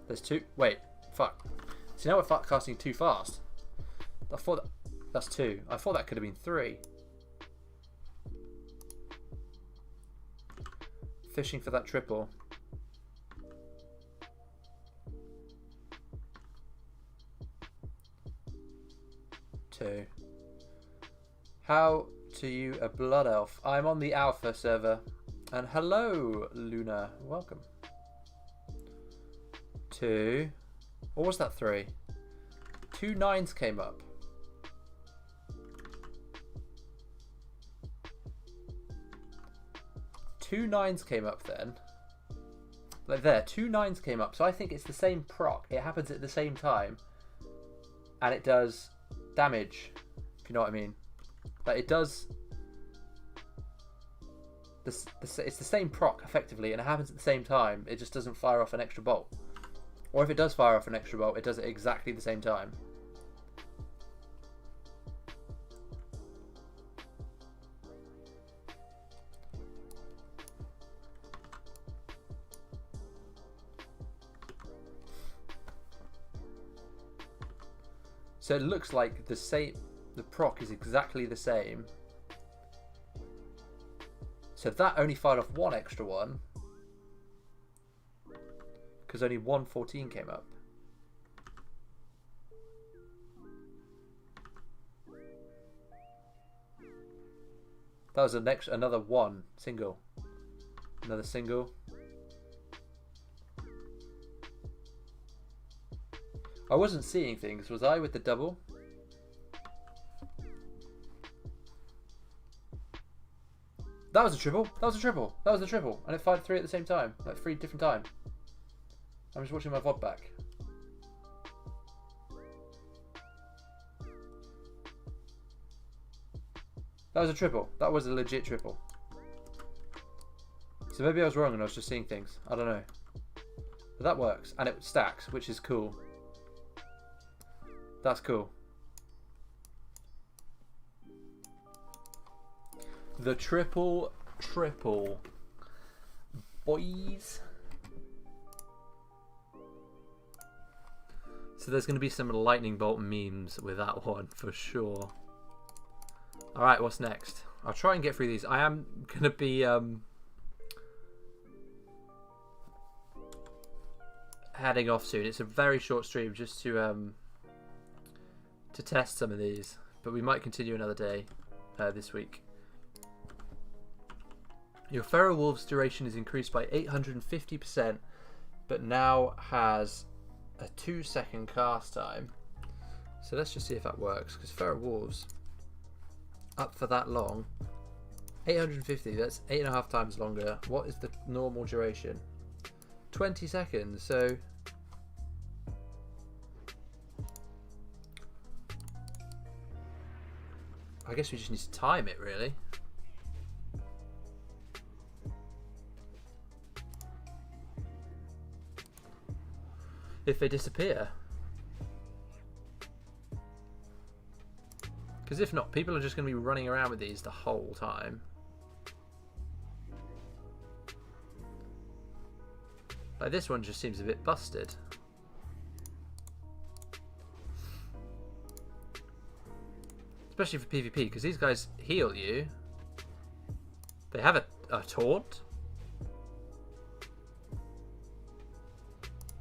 There's two. Wait, fuck. See, now we're casting too fast. I thought that's 2. I thought that could have been 3. Fishing for that triple. Two. How to you a blood elf? I'm on the alpha server. And hello, Luna. Welcome. 2. Or was that 3? 2 9s came up. Two 9s came up then. Like there, 2 9s came up. So I think it's the same proc. It happens at the same time. And it does damage, if you know what I mean. Like it does... It's the same proc, effectively, and it happens at the same time. It just doesn't fire off an extra bolt. Or if it does fire off an extra bolt, it does it exactly the same time. So it looks like the proc is exactly the same. So that only fired off 1 extra one. Because only 114 came up. That was another 1 single. Another single. I wasn't seeing things, was I, with the double? That was a triple. That was a triple. That was a triple. And it fired 3 at the same time. Like 3 different times. I'm just watching my VOD back. That was a triple. That was a legit triple. So maybe I was wrong and I was just seeing things. I don't know. But that works. And it stacks, which is cool. That's cool. The triple. Boys. So there's going to be some lightning bolt memes with that one for sure. Alright, what's next? I'll try and get through these. I am going to be heading off soon. It's a very short stream just to test some of these. But we might continue another day this week. Your Feral Wolf's duration is increased by 850%, but now has a 2-second cast time. So let's just see if that works, because Feral Wolves up for that long. 850, that's 8.5 times longer. What is the normal duration? 20 seconds, so I guess we just need to time it, really. If they disappear. Because if not, people are just going to be running around with these the whole time. Like this one just seems a bit busted. Especially for PvP, because these guys heal you. They have a taunt.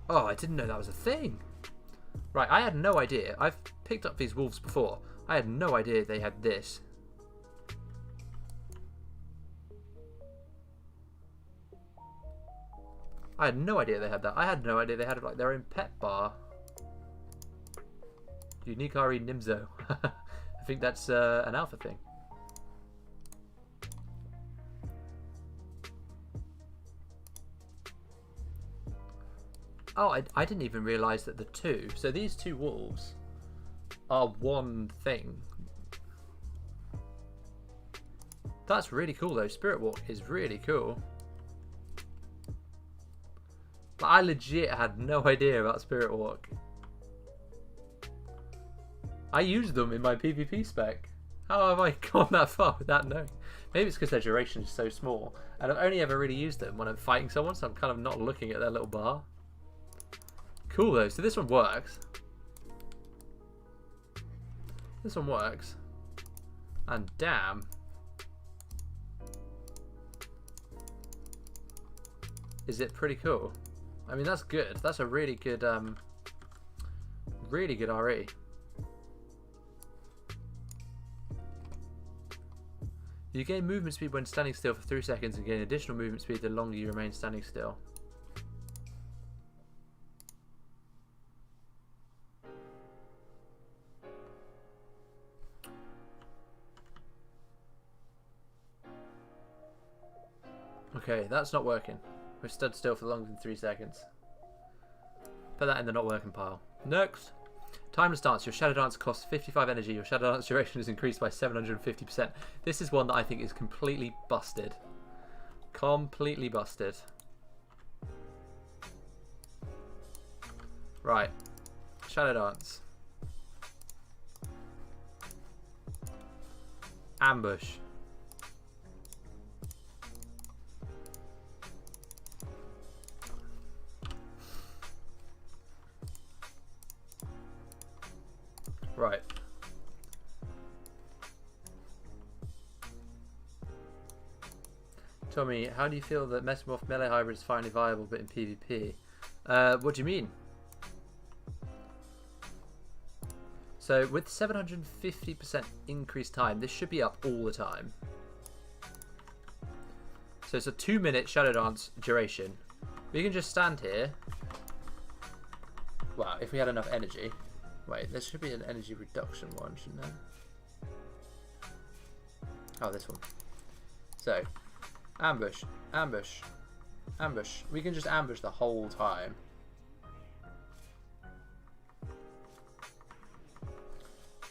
Oh, I didn't know that was a thing. Right, I had no idea. I've picked up these wolves before. I had no idea they had this. I had no idea they had that. I had no idea they had like their own pet bar. Unique RE Nimzo. I think that's an alpha thing. Oh, I didn't even realise that the two. So these two wolves are one thing. That's really cool though. Spirit Walk is really cool. But I legit had no idea about Spirit Walk. I used them in my PvP spec. How have I gone that far without knowing? Maybe it's because their duration is so small. And I've only ever really used them when I'm fighting someone, so I'm kind of not looking at their little bar. Cool though, so this one works. This one works. And damn. Is it pretty cool? I mean, that's good. That's a really good RE. You gain movement speed when standing still for 3 seconds and gain additional movement speed the longer you remain standing still. Okay, that's not working. We're stood still for longer than 3 seconds. Put that in the not working pile. Next. Timeless Dance. Your Shadow Dance costs 55 energy. Your Shadow Dance duration is increased by 750%. This is one that I think is completely busted. Completely busted. Right. Shadow Dance. Ambush. Right. Tommy, how do you feel that Mesomorph melee hybrid is finally viable but in PvP? What do you mean? So with 750% increased time, this should be up all the time. So it's a 2-minute Shadow Dance duration. We can just stand here. Wow, if we had enough energy. Wait, there should be an energy reduction one, shouldn't there? Oh, this one. So, ambush, ambush, ambush. We can just ambush the whole time.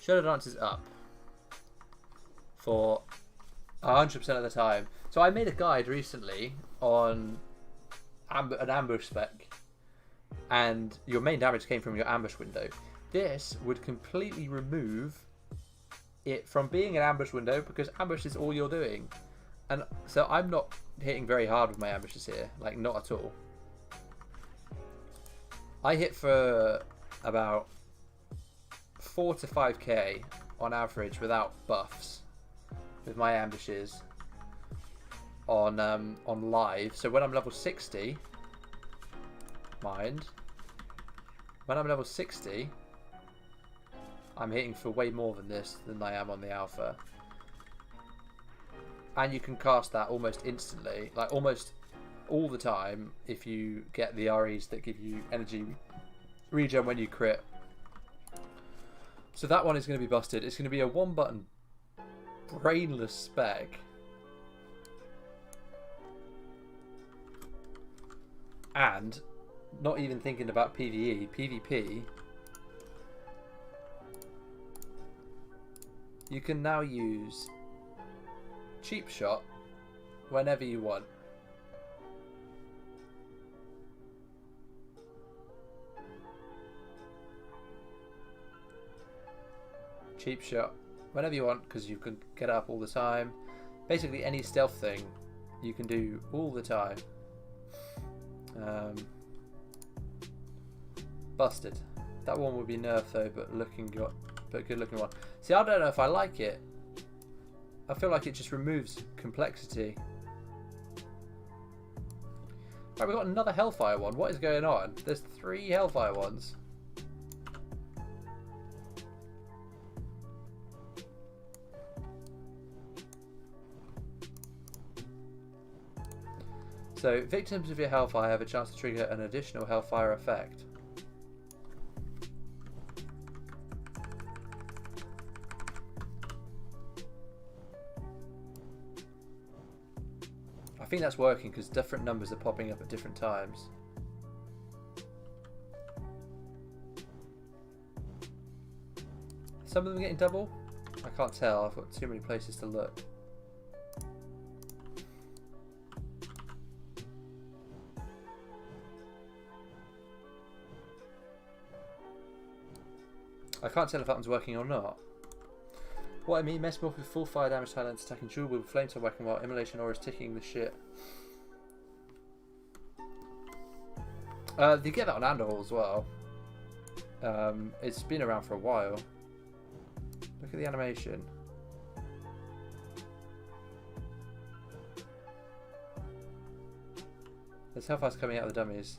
Shadow Dance is up for 100% of the time. So I made a guide recently on an ambush spec, and your main damage came from your ambush window. This would completely remove it from being an ambush window because ambush is all you're doing. And so I'm not hitting very hard with my ambushes here, like not at all. I hit for about 4 to 5k on average without buffs with my ambushes on live. So when I'm level 60, mind, when I'm level 60, I'm hitting for way more than this than I am on the alpha. And you can cast that almost instantly, like almost all the time if you get the REs that give you energy regen when you crit. So that one is going to be busted. It's going to be a 1-button brainless spec. And not even thinking about PvE, PvP. You can now use Cheap Shot whenever you want. Cheap Shot whenever you want because you can get up all the time. Basically any stealth thing you can do all the time. Busted. That one would be nerfed though, but good looking one. See, I don't know if I like it. I feel like it just removes complexity. Right, we've got another Hellfire one. What is going on? There's 3 Hellfire ones. So, victims of your Hellfire have a chance to trigger an additional Hellfire effect. I think that's working because different numbers are popping up at different times. Some of them getting double? I can't tell, I've got too many places to look. I can't tell if that one's working or not. What I mean, Mesomorph with full fire damage silence attacking dual with flamestorm weapon while Immolation Aura is ticking the shit. You get that on Underhall as well. It's been around for a while. Look at the animation. There's Hellfire's coming out of the dummies.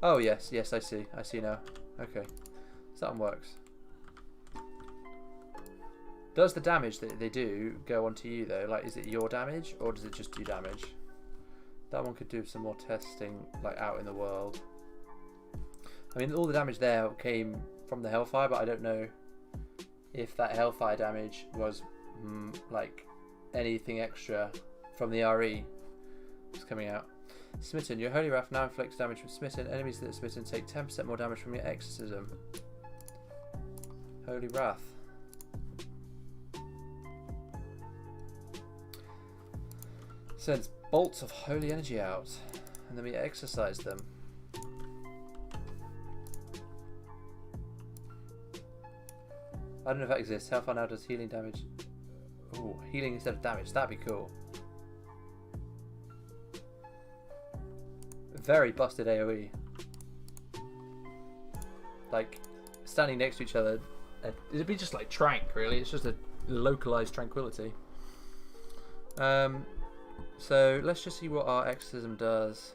Oh yes, yes, I see. I see now. Okay. So that one works. Does the damage that they do go onto you though? Like, is it your damage or does it just do damage? That one could do some more testing, like out in the world. I mean, all the damage there came from the Hellfire, but I don't know if that Hellfire damage was like anything extra from the RE that's coming out. Smitten. Your Holy Wrath now inflicts damage from smitten. Enemies that are smitten take 10% more damage from your exorcism. Holy Wrath. Sends bolts of holy energy out, and then we exorcise them. I don't know if that exists. Hellfire now does healing damage. Ooh, healing instead of damage. That'd be cool. Very busted AoE. Like, standing next to each other, it'd be just like trank, really. It's just a localized tranquility. So let's just see what our exorcism does.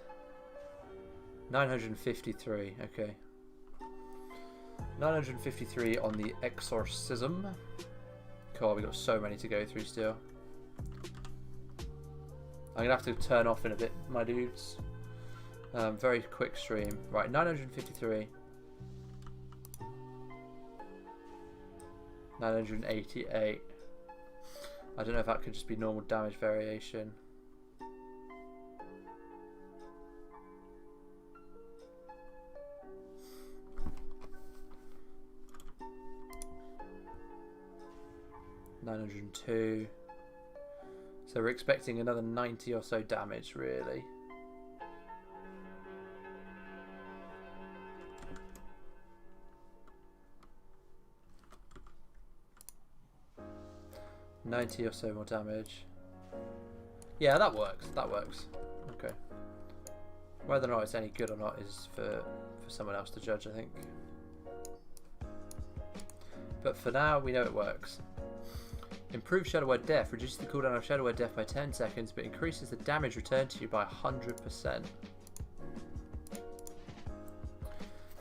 953. Okay. 953 on the exorcism. Cool, we got so many to go through still. I'm gonna have to turn off in a bit, my dudes. Very quick stream. Right, 953. 988. I don't know if that could just be normal damage variation. $902. So we're expecting another 90 or so damage, really. $90 or so more damage. Yeah, that works. That works. Okay. Whether or not it's any good or not is for someone else to judge, I think. But for now, we know it works. Improved Shadow Word Death reduces the cooldown of Shadow Word Death by 10 seconds, but increases the damage returned to you by 100%.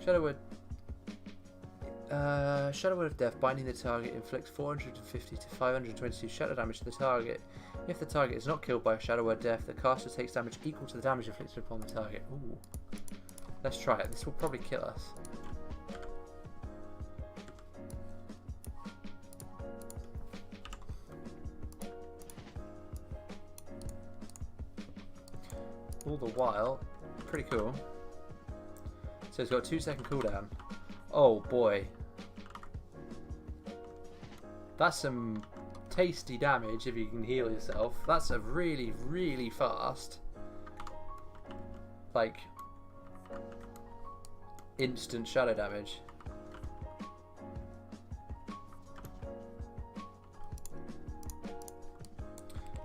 Shadow Word of Death, binding the target, inflicts 450 to 522 shadow damage to the target. If the target is not killed by Shadow Word Death, the caster takes damage equal to the damage inflicted upon the target. Ooh. Let's try it. This will probably kill us. All the while, pretty cool. So it's got a 2-second cooldown. Oh boy. That's some tasty damage if you can heal yourself. That's a really, really fast, like, instant shadow damage.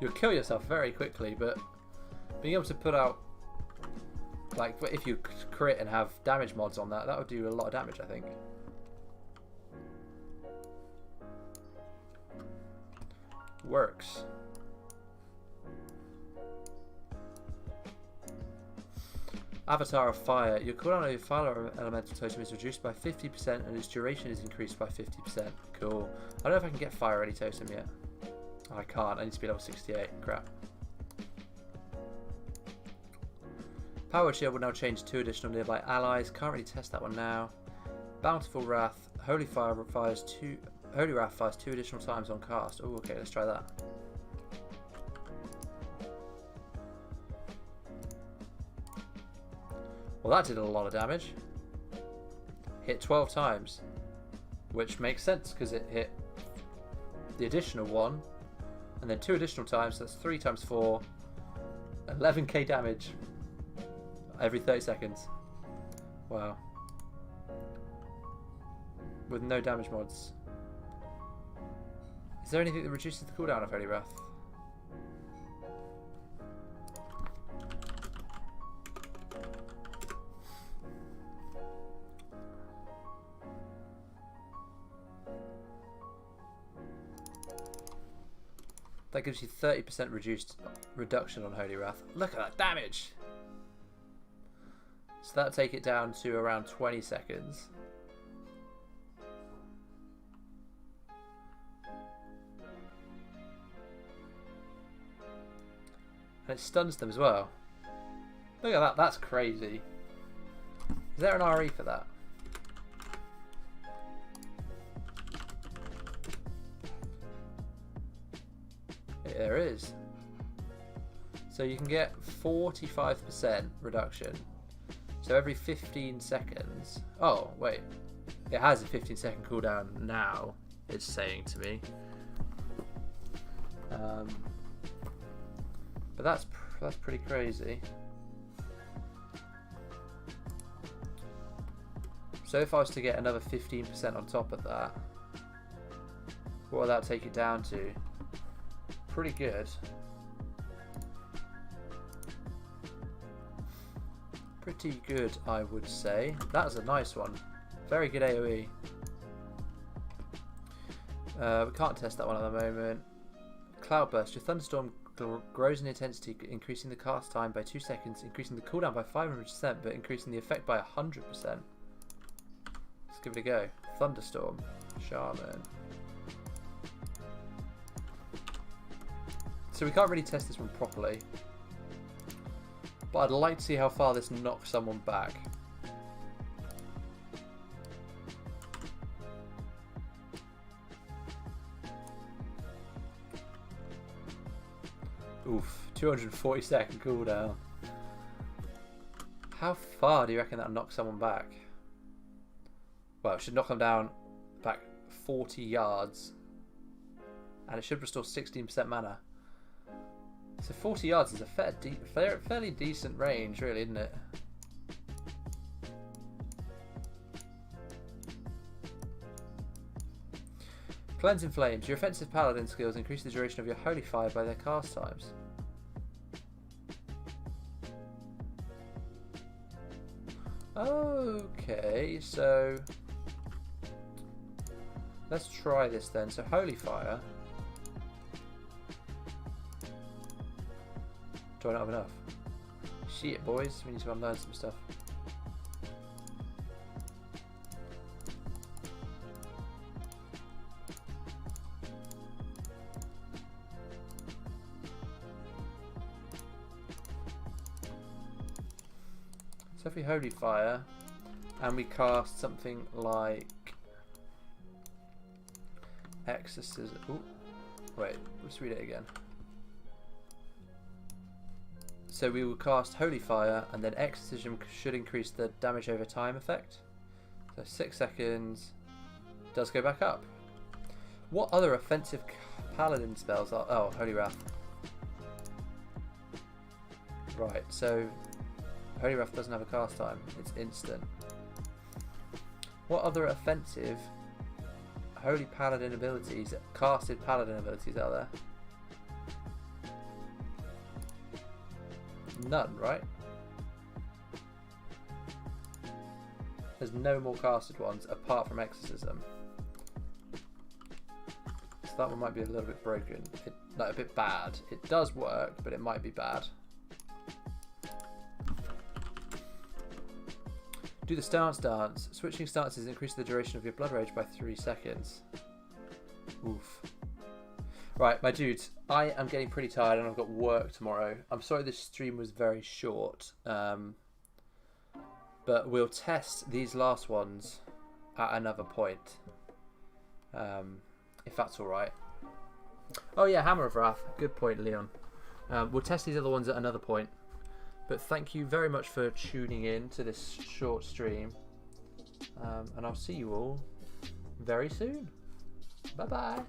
You'll kill yourself very quickly, but being able to put out, like, if you crit and have damage mods on that, that would do a lot of damage, I think. Works. Avatar of Fire. Your cooldown of your fire elemental totem is reduced by 50% and its duration is increased by 50%. Cool. I don't know if I can get Fire Ready Totem yet. Oh, I can't. I need to be level 68. Crap. Power Shield will now change 2 additional nearby allies. Can't really test that one now. Bountiful Wrath. Holy Wrath fires 2 additional times on cast. Oh, okay, let's try that. Well, that did a lot of damage. Hit 12 times, which makes sense because it hit the additional one, and then 2 additional times. So that's 3 times 4, 11k damage every 30 seconds. Wow. With no damage mods. Is there anything that reduces the cooldown of Holy Wrath? That gives you 30% reduction on Holy Wrath. Look at that damage! So that'll take it down to around 20 seconds. And it stuns them as well. Look at that, that's crazy. Is there an RE for that? Yeah, there is. So you can get 45% reduction. So every 15 seconds. Oh, wait. It has a 15-second cooldown now, it's saying to me. But that's pretty crazy. So if I was to get another 15% on top of that, what would that take it down to? Pretty good. Pretty good, I would say. That was a nice one. Very good AoE. We can't test that one at the moment. Cloudburst. Your thunderstorm grows in intensity, increasing the cast time by 2 seconds, increasing the cooldown by 500%, but increasing the effect by 100%. Let's give it a go. Thunderstorm. Shaman. So we can't really test this one properly. But I'd like to see how far this knocks someone back. Oof, 240-second cooldown. How far do you reckon that'll knock someone back? Well, it should knock them down back 40 yards. And it should restore 16% mana. So 40 yards is a fairly decent range, really, isn't it? Cleansing Flames. Your offensive paladin skills increase the duration of your holy fire by their cast times. Okay, so let's try this then. So holy fire. Do I not have enough? Shit, boys, we need to unlearn some stuff. So if we holy fire and we cast something like exorcism. Ooh, wait, let's read it again. So we will cast Holy Fire, and then Exorcism should increase the damage over time effect. So 6 seconds does go back up. What other offensive paladin spells are... Oh, Holy Wrath. Right, so Holy Wrath doesn't have a cast time. It's instant. What other offensive Holy Paladin abilities, casted Paladin abilities are there? None, right? There's no more casted ones apart from Exorcism. So that one might be a little bit broken. Like a bit bad. It does work, but it might be bad. Do the stance dance. Switching stances increases the duration of your blood rage by 3 seconds. Oof. Right, my dudes, I am getting pretty tired and I've got work tomorrow. I'm sorry this stream was very short, but we'll test these last ones at another point, if that's alright. Oh yeah, Hammer of Wrath. Good point, Leon. We'll test these other ones at another point, but thank you very much for tuning in to this short stream, and I'll see you all very soon. Bye-bye.